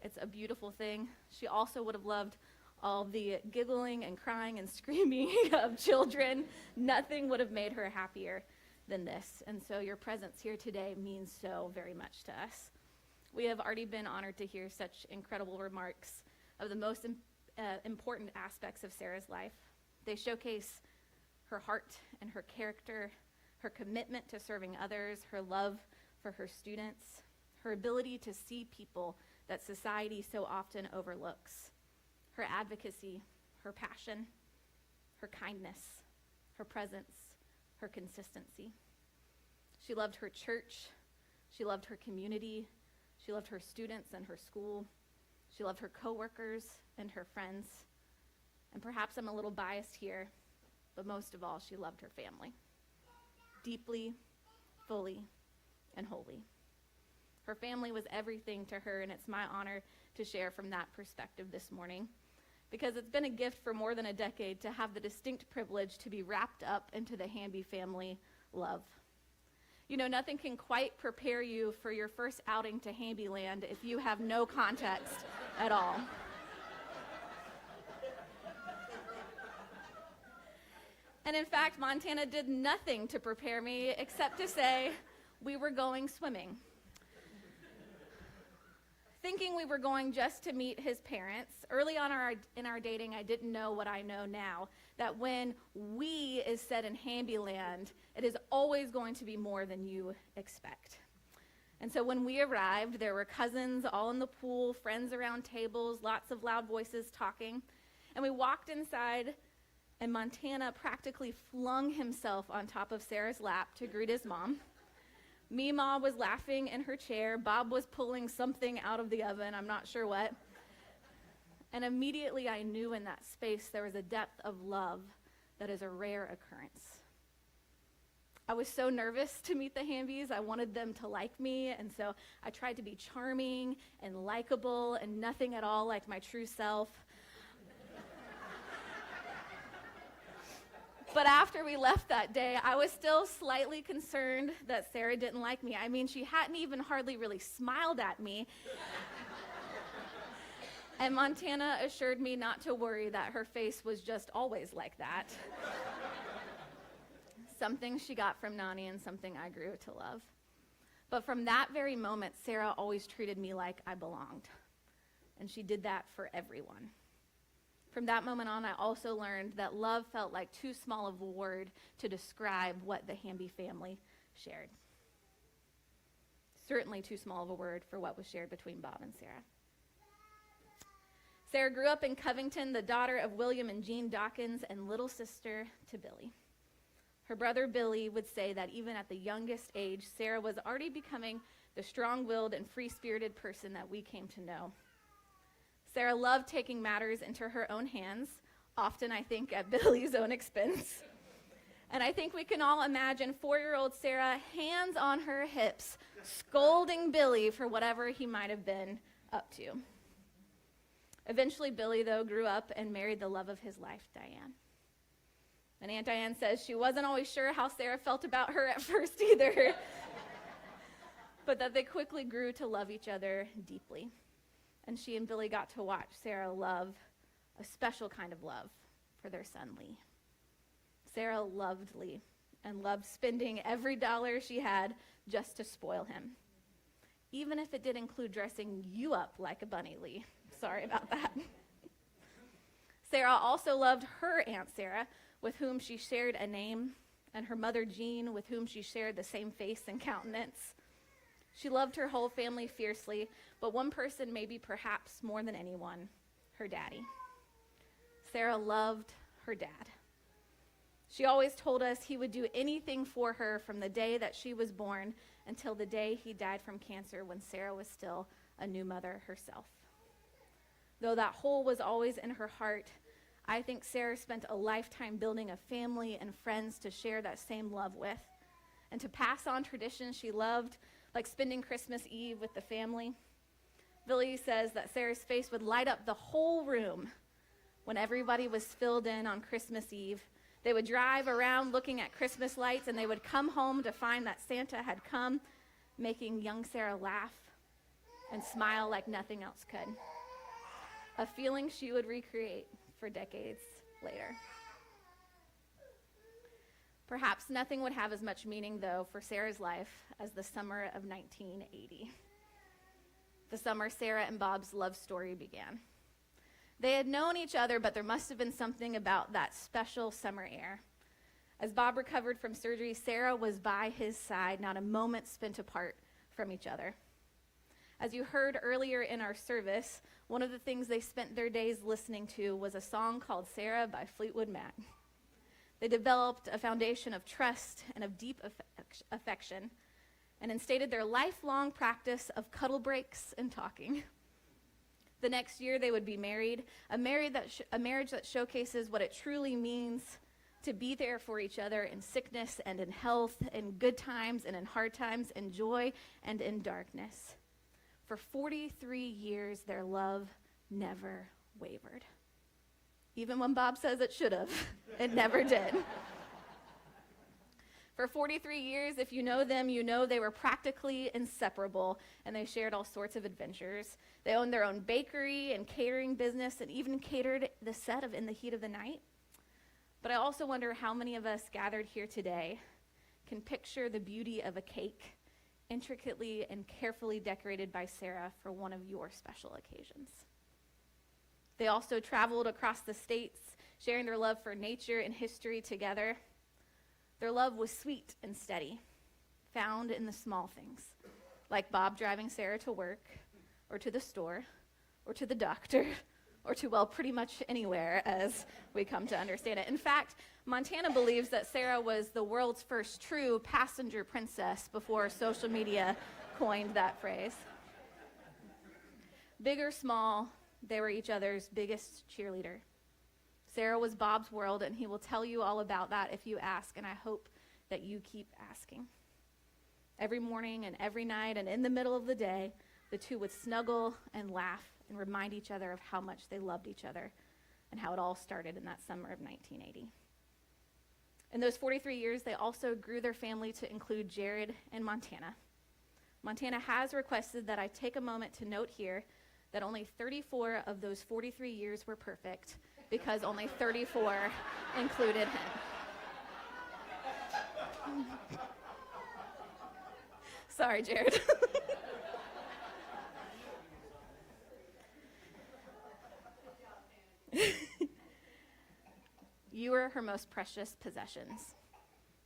It's a beautiful thing. She also would have loved all the giggling and crying and screaming of children. Nothing would have made her happier than this. And so your presence here today means so very much to us. We have already been honored to hear such incredible remarks of the most important aspects of Sarah's life. They showcase her heart and her character, her commitment to serving others, her love for her students, her ability to see people that society so often overlooks, her advocacy, her passion, her kindness, her presence, her consistency. She loved her church, she loved her community, she loved her students and her school, she loved her coworkers and her friends, and perhaps I'm a little biased here, but most of all, she loved her family, deeply, fully, and wholly. Her family was everything to her, and it's my honor to share from that perspective this morning, because it's been a gift for more than a decade to have the distinct privilege to be wrapped up into the Hamby family love. You know, nothing can quite prepare you for your first outing to Hamby Land if you have no context at all. And in fact, Montana did nothing to prepare me except to say we were going swimming. Thinking we were going just to meet his parents, early on in our dating, I didn't know what I know now, that when we is said in Hamby Land, it is always going to be more than you expect. And so when we arrived, there were cousins all in the pool, friends around tables, lots of loud voices talking. And we walked inside, and Montana practically flung himself on top of Sarah's lap to greet his mom. Meemaw was laughing in her chair. Bob was pulling something out of the oven, I'm not sure what. And immediately I knew in that space there was a depth of love that is a rare occurrence. I was so nervous to meet the Hambys. I wanted them to like me, and so I tried to be charming and likable and nothing at all like my true self. But after we left that day, I was still slightly concerned that Sara didn't like me. I mean, she hadn't even hardly really smiled at me. And Montana assured me not to worry, that her face was just always like that. Something she got from Nani and something I grew to love. But from that very moment, Sara always treated me like I belonged. And she did that for everyone. From that moment on, I also learned that love felt like too small of a word to describe what the Hamby family shared. Certainly too small of a word for what was shared between Bob and Sara. Sara grew up in Covington, the daughter of William and Jean Dawkins and little sister to Billy. Her brother Billy would say that even at the youngest age, Sara was already becoming the strong-willed and free-spirited person that we came to know. Sara loved taking matters into her own hands, often, I think, at Billy's own expense. And I think we can all imagine 4-year-old Sara, hands on her hips, scolding Billy for whatever he might have been up to. Eventually, Billy, though, grew up and married the love of his life, Diane. And Aunt Diane says she wasn't always sure how Sara felt about her at first either, but that they quickly grew to love each other deeply. And she and Billy got to watch Sara love a special kind of love for their son, Lee. Sara loved Lee and loved spending every dollar she had just to spoil him, even if it did include dressing you up like a bunny, Lee. Sorry about that. Sara also loved her Aunt Sara, with whom she shared a name, and her mother Jean, with whom she shared the same face and countenance. She loved her whole family fiercely, but one person maybe perhaps more than anyone, her daddy. Sara loved her dad. She always told us he would do anything for her from the day that she was born until the day he died from cancer when Sara was still a new mother herself. Though that hole was always in her heart, I think Sara spent a lifetime building a family and friends to share that same love with and to pass on traditions she loved, like spending Christmas Eve with the family. Billy says that Sara's face would light up the whole room when everybody was filled in on Christmas Eve. They would drive around looking at Christmas lights, and they would come home to find that Santa had come, making young Sara laugh and smile like nothing else could. A feeling she would recreate for decades later. Perhaps nothing would have as much meaning, though, for Sarah's life as the summer of 1980. The summer Sarah and Bob's love story began. They had known each other, but there must have been something about that special summer air. As Bob recovered from surgery, Sarah was by his side, not a moment spent apart from each other. As you heard earlier in our service, one of the things they spent their days listening to was a song called Sara by Fleetwood Mac. They developed a foundation of trust and of deep affection, and instated their lifelong practice of cuddle breaks and talking. The next year they would be married, a marriage that showcases what it truly means to be there for each other in sickness and in health, in good times and in hard times, in joy and in darkness. For 43 years, their love never wavered. Even when Bob says it should have, it never did. For 43 years, if you know them, you know they were practically inseparable, and they shared all sorts of adventures. They owned their own bakery and catering business, and even catered the set of In the Heat of the Night. But I also wonder how many of us gathered here today can picture the beauty of a cake intricately and carefully decorated by Sara for one of your special occasions. They also traveled across the states, sharing their love for nature and history together. Their love was sweet and steady, found in the small things, like Bob driving Sara to work, or to the store, or to the doctor, or to, well, pretty much anywhere, as we come to understand it. In fact, Montana believes that Sara was the world's first true passenger princess before social media coined that phrase. Big or small, they were each other's biggest cheerleader. Sara was Bob's world, and he will tell you all about that if you ask, and I hope that you keep asking. Every morning and every night and in the middle of the day, the two would snuggle and laugh and remind each other of how much they loved each other and how it all started in that summer of 1980. In those 43 years, they also grew their family to include Jared and Montana. Montana has requested that I take a moment to note here that only 34 of those 43 years were perfect, because only 34 included him. Sorry, Jared. You were her most precious possessions.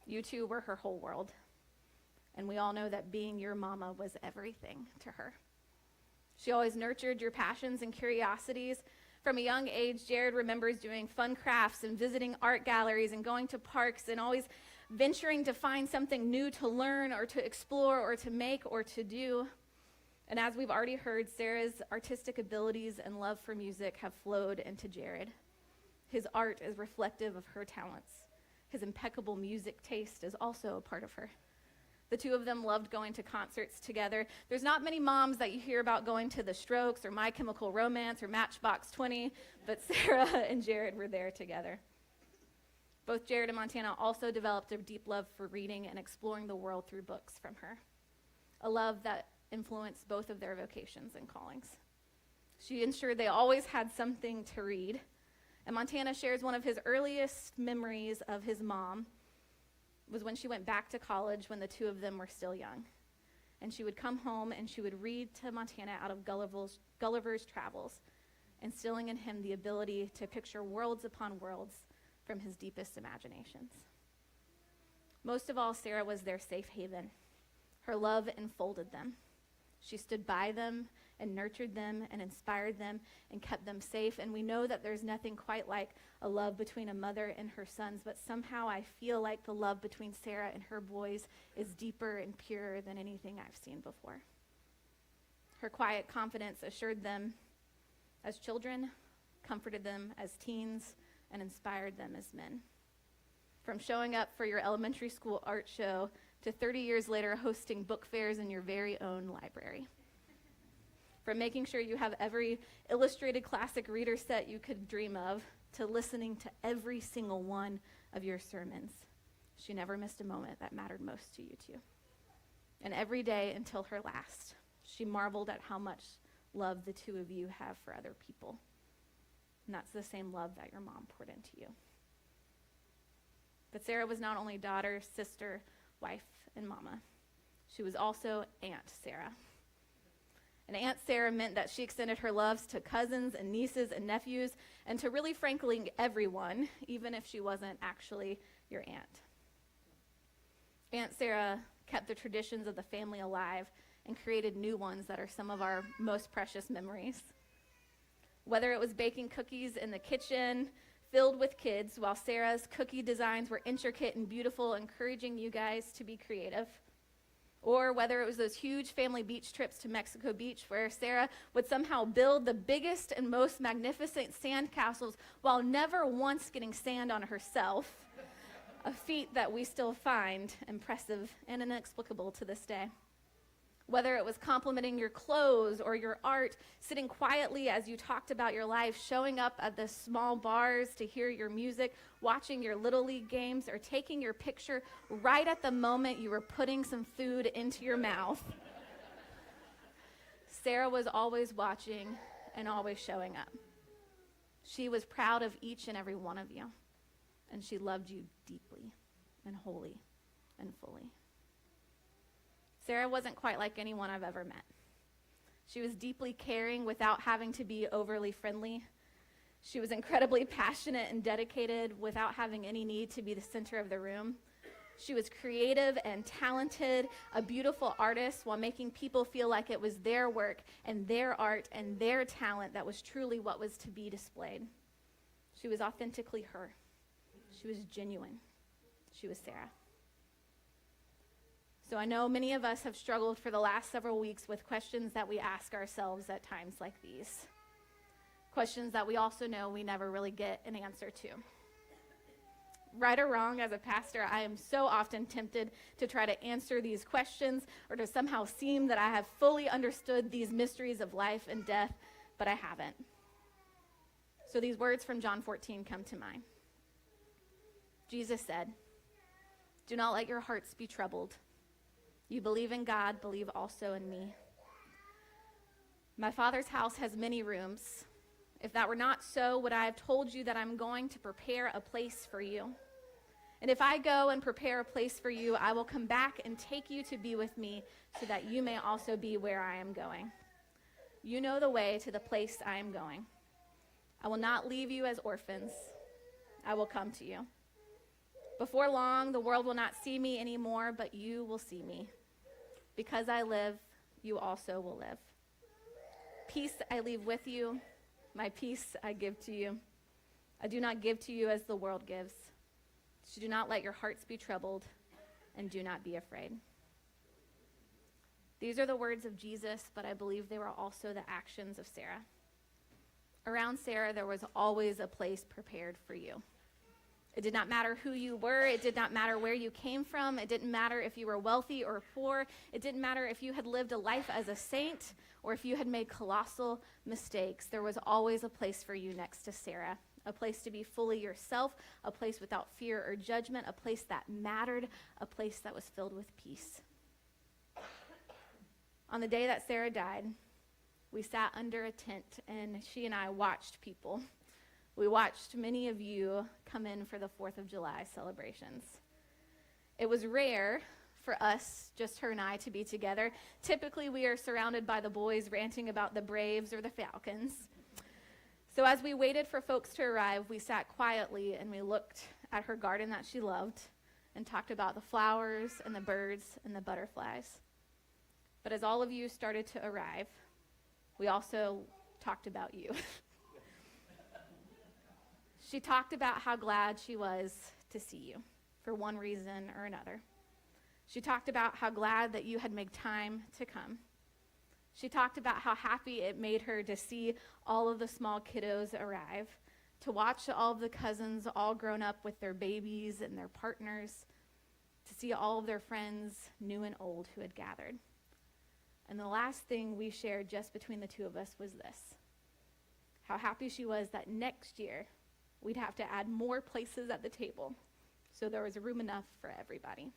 You two were her whole world. And we all know that being your mama was everything to her. She always nurtured your passions and curiosities. From a young age, Jared remembers doing fun crafts and visiting art galleries and going to parks and always venturing to find something new to learn or to explore or to make or to do. And as we've already heard, Sarah's artistic abilities and love for music have flowed into Jared. His art is reflective of her talents. His impeccable music taste is also a part of her. The two of them loved going to concerts together. There's not many moms that you hear about going to The Strokes or My Chemical Romance or Matchbox 20, but Sara and Jared were there together. Both Jared and Montana also developed a deep love for reading and exploring the world through books from her, a love that influenced both of their vocations and callings. She ensured they always had something to read, and Montana shares one of his earliest memories of his mom was when she went back to college when the two of them were still young. And she would come home and she would read to Montana out of Gulliver's Travels, instilling in him the ability to picture worlds upon worlds from his deepest imaginations. Most of all, Sara was their safe haven. Her love enfolded them. She stood by them and nurtured them and inspired them and kept them safe. And we know that there's nothing quite like a love between a mother and her sons, but somehow I feel like the love between Sara and her boys is deeper and purer than anything I've seen before. Her quiet confidence assured them as children, comforted them as teens, and inspired them as men. From showing up for your elementary school art show to 30 years later hosting book fairs in your very own library. From making sure you have every illustrated classic reader set you could dream of, to listening to every single one of your sermons. She never missed a moment that mattered most to you two. And every day until her last, she marveled at how much love the two of you have for other people. And that's the same love that your mom poured into you. But Sarah was not only daughter, sister, wife, and mama. She was also Aunt Sarah. And Aunt Sarah meant that she extended her loves to cousins and nieces and nephews, and to really frankly everyone, even if she wasn't actually your aunt. Aunt Sarah kept the traditions of the family alive and created new ones that are some of our most precious memories. Whether it was baking cookies in the kitchen filled with kids, while Sarah's cookie designs were intricate and beautiful, encouraging you guys to be creative. Or whether it was those huge family beach trips to Mexico Beach where Sarah would somehow build the biggest and most magnificent sand castles while never once getting sand on herself, a feat that we still find impressive and inexplicable to this day. Whether it was complimenting your clothes or your art, sitting quietly as you talked about your life, showing up at the small bars to hear your music, watching your Little League games, or taking your picture right at the moment you were putting some food into your mouth. Sarah was always watching and always showing up. She was proud of each and every one of you, and she loved you deeply and wholly and fully. Sarah wasn't quite like anyone I've ever met. She was deeply caring without having to be overly friendly. She was incredibly passionate and dedicated without having any need to be the center of the room. She was creative and talented, a beautiful artist, while making people feel like it was their work and their art and their talent that was truly what was to be displayed. She was authentically her. She was genuine. She was Sarah. So I know many of us have struggled for the last several weeks with questions that we ask ourselves at times like these. Questions that we also know we never really get an answer to. Right or wrong, as a pastor, I am so often tempted to try to answer these questions or to somehow seem that I have fully understood these mysteries of life and death, but I haven't. So these words from John 14 come to mind. Jesus said, "Do not let your hearts be troubled. You believe in God, believe also in me. My Father's house has many rooms. If that were not so, would I have told you that I'm going to prepare a place for you? And if I go and prepare a place for you, I will come back and take you to be with me, so that you may also be where I am going. You know the way to the place I am going. I will not leave you as orphans. I will come to you. Before long, the world will not see me anymore, but you will see me. Because I live, you also will live. Peace I leave with you. My peace I give to you. I do not give to you as the world gives. So do not let your hearts be troubled, and do not be afraid." These are the words of Jesus, but I believe they were also the actions of Sarah. Around Sarah, there was always a place prepared for you. It did not matter who you were. It did not matter where you came from. It didn't matter if you were wealthy or poor. It didn't matter if you had lived a life as a saint or if you had made colossal mistakes. There was always a place for you next to Sarah, a place to be fully yourself, a place without fear or judgment, a place that mattered, a place that was filled with peace. On the day that Sarah died, we sat under a tent, and she and I watched people. We watched many of you come in for the 4th of July celebrations. It was rare for us, just her and I, to be together. Typically, we are surrounded by the boys ranting about the Braves or the Falcons. So as we waited for folks to arrive, we sat quietly and we looked at her garden that she loved and talked about the flowers and the birds and the butterflies. But as all of you started to arrive, we also talked about you. She talked about how glad she was to see you for one reason or another. She talked about how glad that you had made time to come. She talked about how happy it made her to see all of the small kiddos arrive, to watch all of the cousins all grown up with their babies and their partners, to see all of their friends, new and old, who had gathered. And the last thing we shared just between the two of us was this: how happy she was that next year we'd have to add more places at the table so there was room enough for everybody.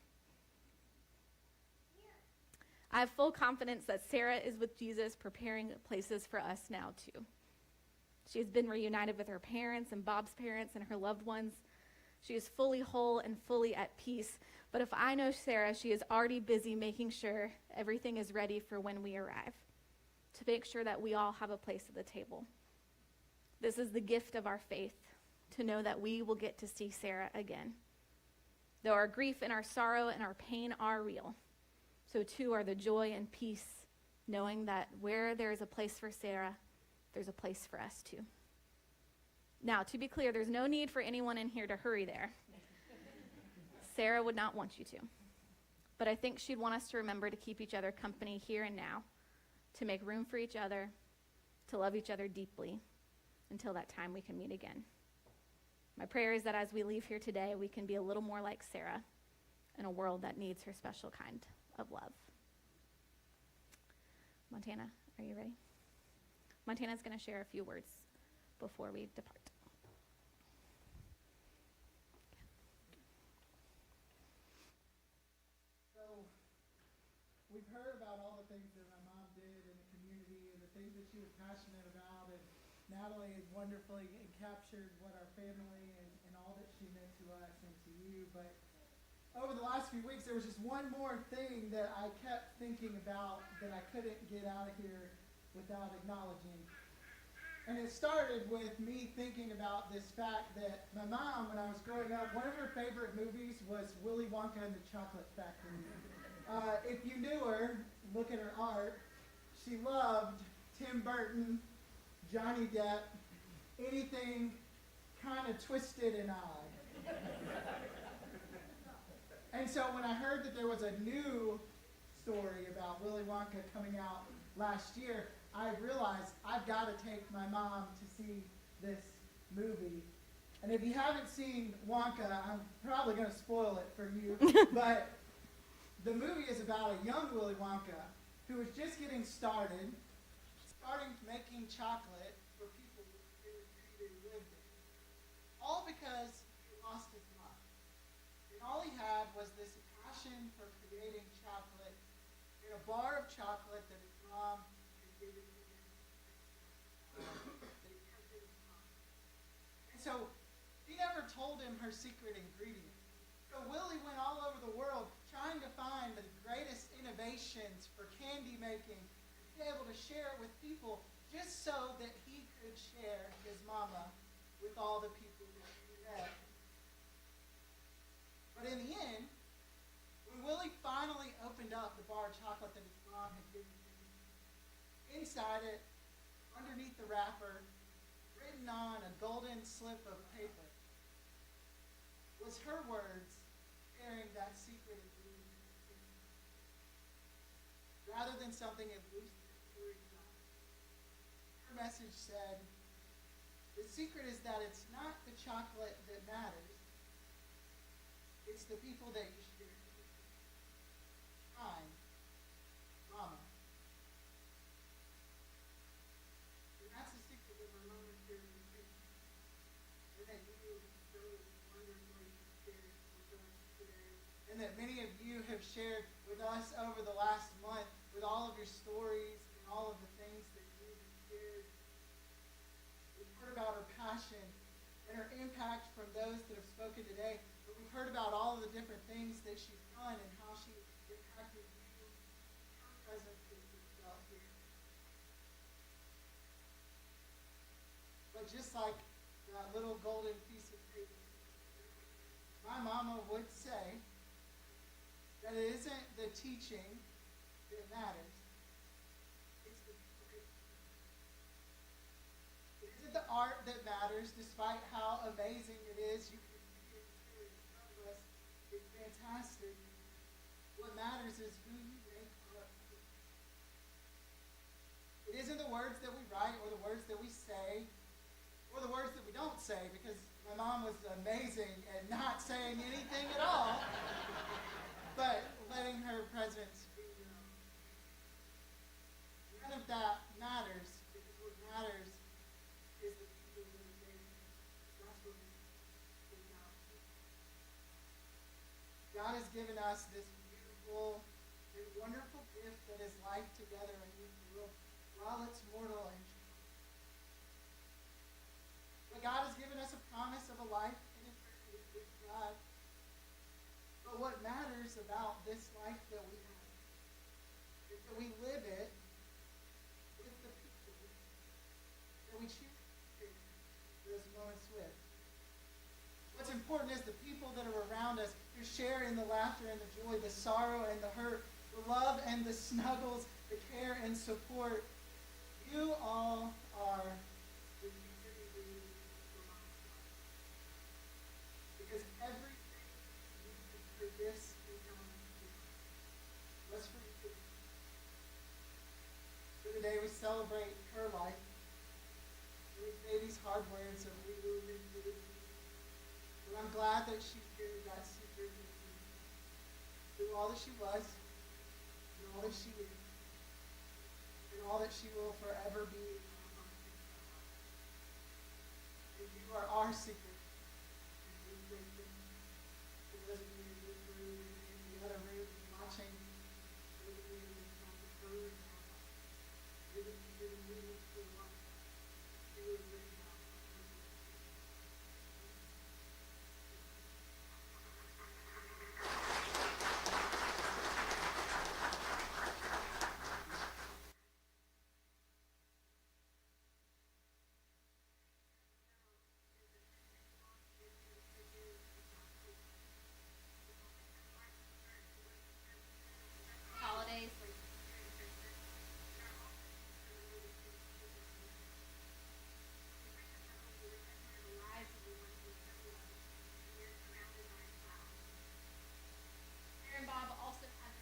I have full confidence that Sarah is with Jesus, preparing places for us now too. She has been reunited with her parents and Bob's parents and her loved ones. She is fully whole and fully at peace. But if I know Sara, she is already busy making sure everything is ready for when we arrive, to make sure that we all have a place at the table. This is the gift of our faith, to know that we will get to see Sara again. Though our grief and our sorrow and our pain are real, so too are the joy and peace, knowing that where there is a place for Sara, there's a place for us too. Now, to be clear, there's no need for anyone in here to hurry there. Sara would not want you to. But I think she'd want us to remember to keep each other company here and now, to make room for each other, to love each other deeply, until that time we can meet again. My prayer is that as we leave here today, we can be a little more like Sara in a world that needs her special kind of love. Montana, are you ready? Montana's going to share a few words before we depart. So, we've heard about all the things that my mom did in the community and the things that she was passionate about, and Natalie has wonderfully captured what our family and all that she meant to us and to you. But over the last few weeks, there was just one more thing that I kept thinking about that I couldn't get out of here without acknowledging. And it started with me thinking about this fact that my mom, when I was growing up, one of her favorite movies was Willy Wonka and the Chocolate Factory. If you knew her, look at her art, she loved Tim Burton, Johnny Depp, anything kind of twisted and odd. And so when I heard that there was a new story about Willy Wonka coming out last year, I realized I've got to take my mom to see this movie. And if you haven't seen Wonka, I'm probably going to spoil it for you. But the movie is about a young Willy Wonka who is just getting starting making chocolate for people who lived in. All because he lost his mom. And all he had was this passion for creating chocolate in a bar of chocolate that his mom had given him. And so he never told him her secret ingredient. So Willie went all over the world trying to find the greatest innovations for candy making, to be able to share it with people, just so that he could share his mama with all the people that he met. But in the end, when Willie finally opened up the bar of chocolate that his mom had given him, inside it, underneath the wrapper, written on a golden slip of paper, was her words sharing that secret ingredient. Rather than something elusive or exotic. Her message said, the secret is that it's not the chocolate that matters, it's the people that you share it with. I'm Mama. And that's the secret that my mama shared with me. And that you so wonderfully shared with us today. And that many of you have shared with us over the last month, with all of your stories and all of the things that you have shared. We've heard about her passion and her impact from those that have spoken today. But we've heard about all of the different things that she's done and how she impacted you, her presence that you felt here. But just like that little golden piece of paper, my mama would say that it isn't the teaching that matters. It's the people. It isn't the art that matters, despite how amazing it is. You can see it here in front of us. It's fantastic. What matters is who you make art. It isn't the words that we write or the words that we say or the words that we don't say, because my mom was amazing at not saying anything at all, but letting her presence be known. None of that matters, because what matters is the people that are there. That's what it's about. God has given us this beautiful and wonderful gift that is life together in this world while it's mortal and true. But God has given us a promise of a life in eternity with But what matters about this life that we have is that we live it with the people that we choose to those moments with. What's important is the people that are around us who share in the laughter and the joy, the sorrow and the hurt, the love and the snuggles, the care and support. You all are the community for my life. Because everything you do for this encounter was for you. So today we celebrate her life. We say these hard words and we move into it. But I'm glad that she shared that secret with me. Through all that she was, and all that she is, and all that she will forever be in our hearts and our lives. And you are our secret. And we thank you. For those of you in this room and in the other room watching, those of you in this room, those of you in the room for life, you will bring out our purpose. Holidays. And Bob also has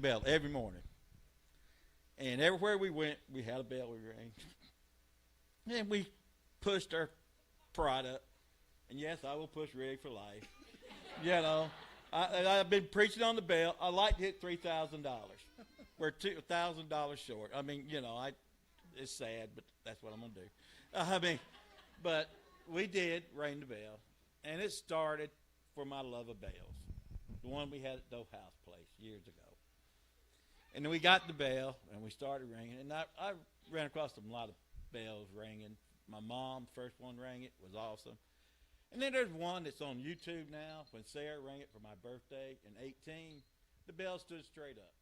bell every morning. And everywhere we went, we had a bell we rang. And we pushed our pride up. And yes, I will push Rig for life. You know, I've been preaching on the bell. I like to hit $3,000. We're $2,000 short. I mean, you know, it's sad, but that's what I'm going to do. But we did ring the bell. And it started for my love of bells. The one we had at Doe House Place years ago. And then we got the bell, and we started ringing. And I ran across a lot of bells ringing. My mom, first one rang it, was awesome. And then there's one that's on YouTube now. When Sara rang it for my birthday in 18, the bell stood straight up.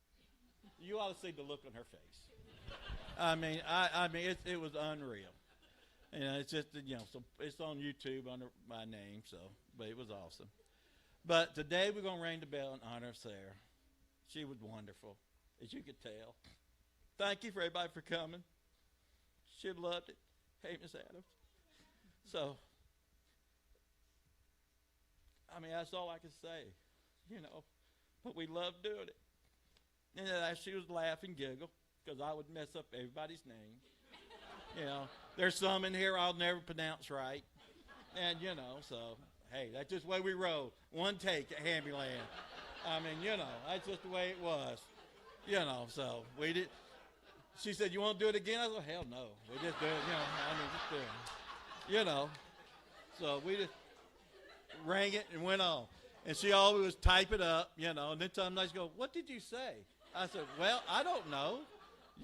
You ought to see the look on her face. I mean, it was unreal. And it's just, you know, so it's on YouTube under my name, so, but it was awesome. But today we're going to ring the bell in honor of Sara. She was wonderful, as you could tell. Thank you for everybody for coming. She loved it. Hey, Miss Adams. So, I mean, that's all I can say, you know. But we loved doing it. And then she was laughing, giggle, because I would mess up everybody's name. You know, there's some in here I'll never pronounce right. And, you know, so, hey, that's just the way we roll. One take at Hamby Land. I mean, you know, that's just the way it was. You know, so we did. She said, you want to do it again? I said, hell no. We just do it, you know, I mean, just do it. You know, so we just rang it and went on. And she always would type it up, you know, and then sometimes she'd go, what did you say? I said, well, I don't know.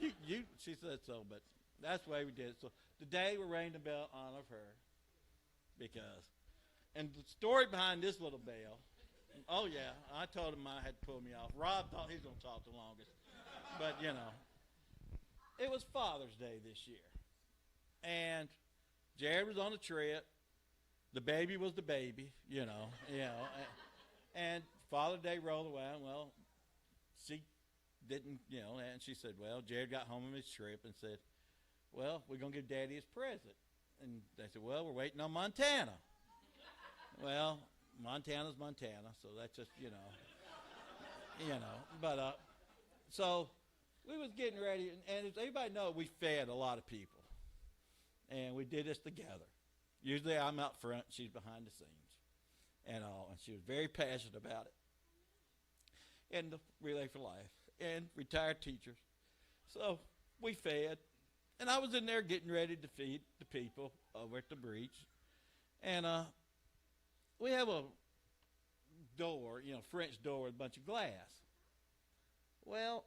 She said so, but that's the way we did it. So today we're ringing the bell in honor of her because, and the story behind this little bell, oh yeah, I told him I had to pull me off. Rob thought he was going to talk the longest, but you know, it was Father's Day this year. And Jared was on a trip. The baby was the baby, you know. And Father's Day rolled around. Well, she didn't, and she said, well, Jared got home from his trip and said, well, we're going to give Daddy his present. And they said, well, we're waiting on Montana. Well, Montana's Montana, so that's just, But, so we was getting ready, and as everybody knows, we fed a lot of people. And we did this together. Usually I'm out front, she's behind the scenes and all. And she was very passionate about it. And the Relay for Life and retired teachers. So we fed. And I was in there getting ready to feed the people over at the breach. And we have a door, French door with a bunch of glass. Well,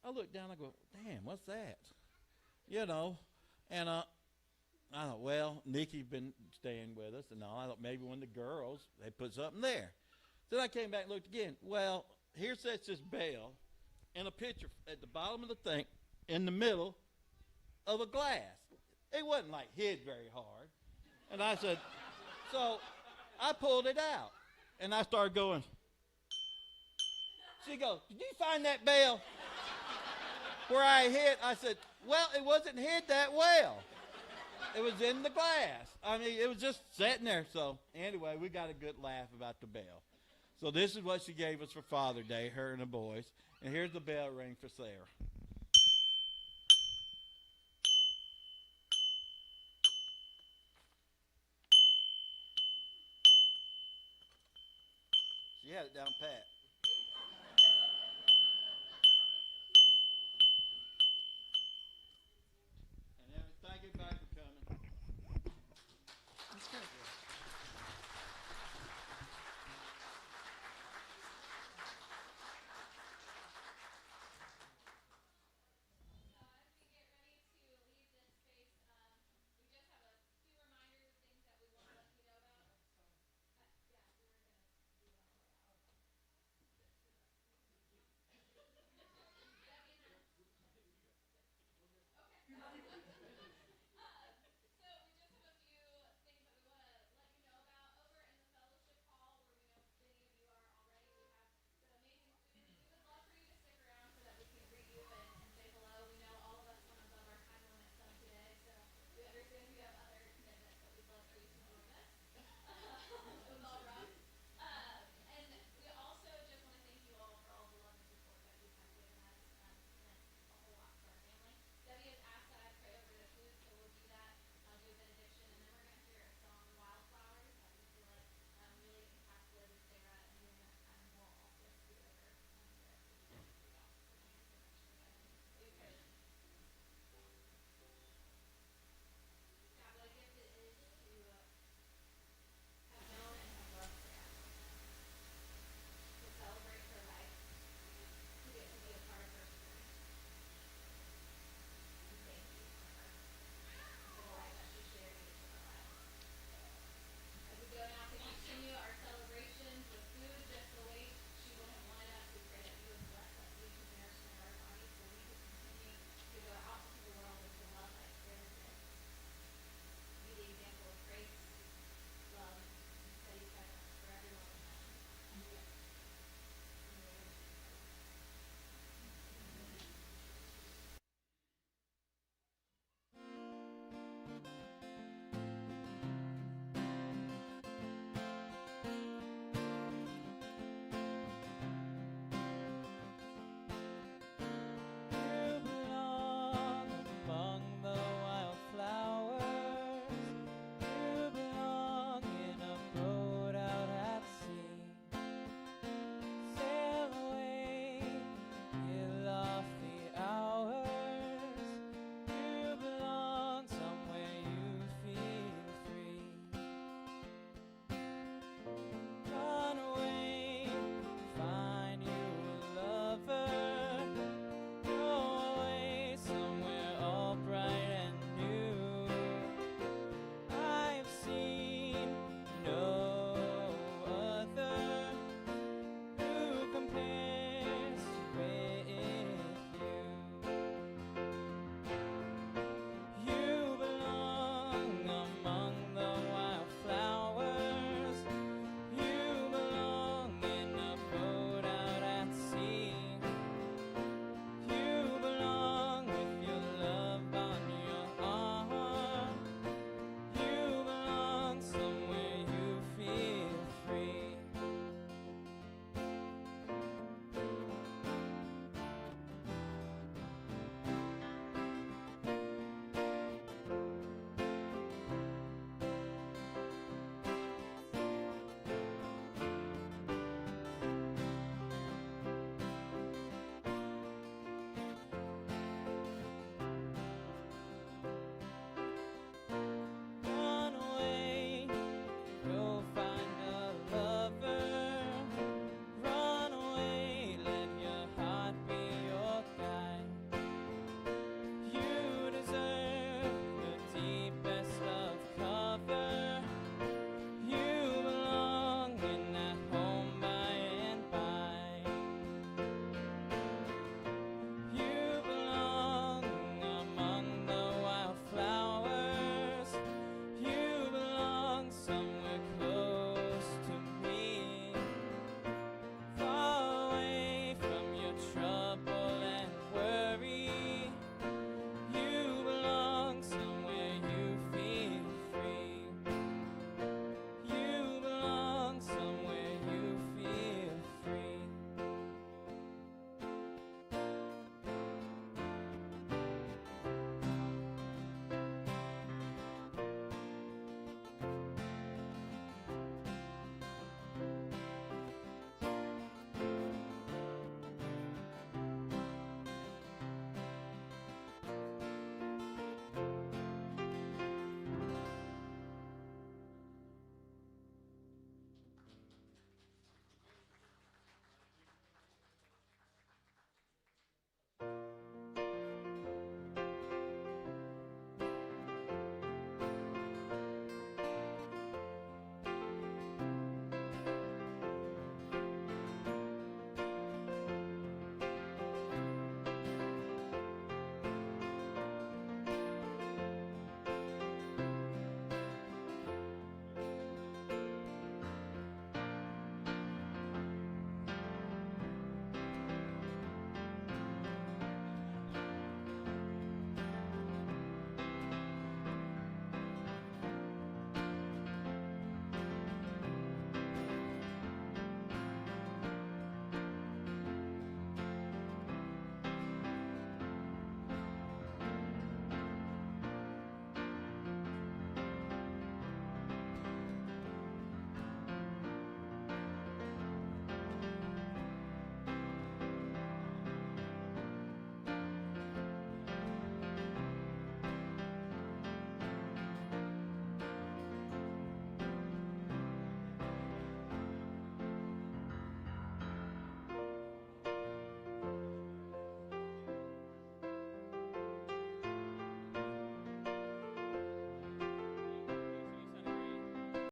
I look down, I go, damn, what's that? And I thought, well, Nikki's been staying with us and all. I thought maybe one of the girls, they put something there. Then I came back and looked again. Well, here sits this bell and a picture at the bottom of the thing in the middle of a glass. It wasn't like hid very hard. And I said, so I pulled it out and I started going. She goes, did you find that bell where I hid? I said, well, it wasn't hid that well. It was in the glass. I mean, it was just sitting there. So anyway, we got a good laugh about the bell. So this is what she gave us for Father's Day, her and the boys. And here's the bell ring for Sarah. She had it down pat.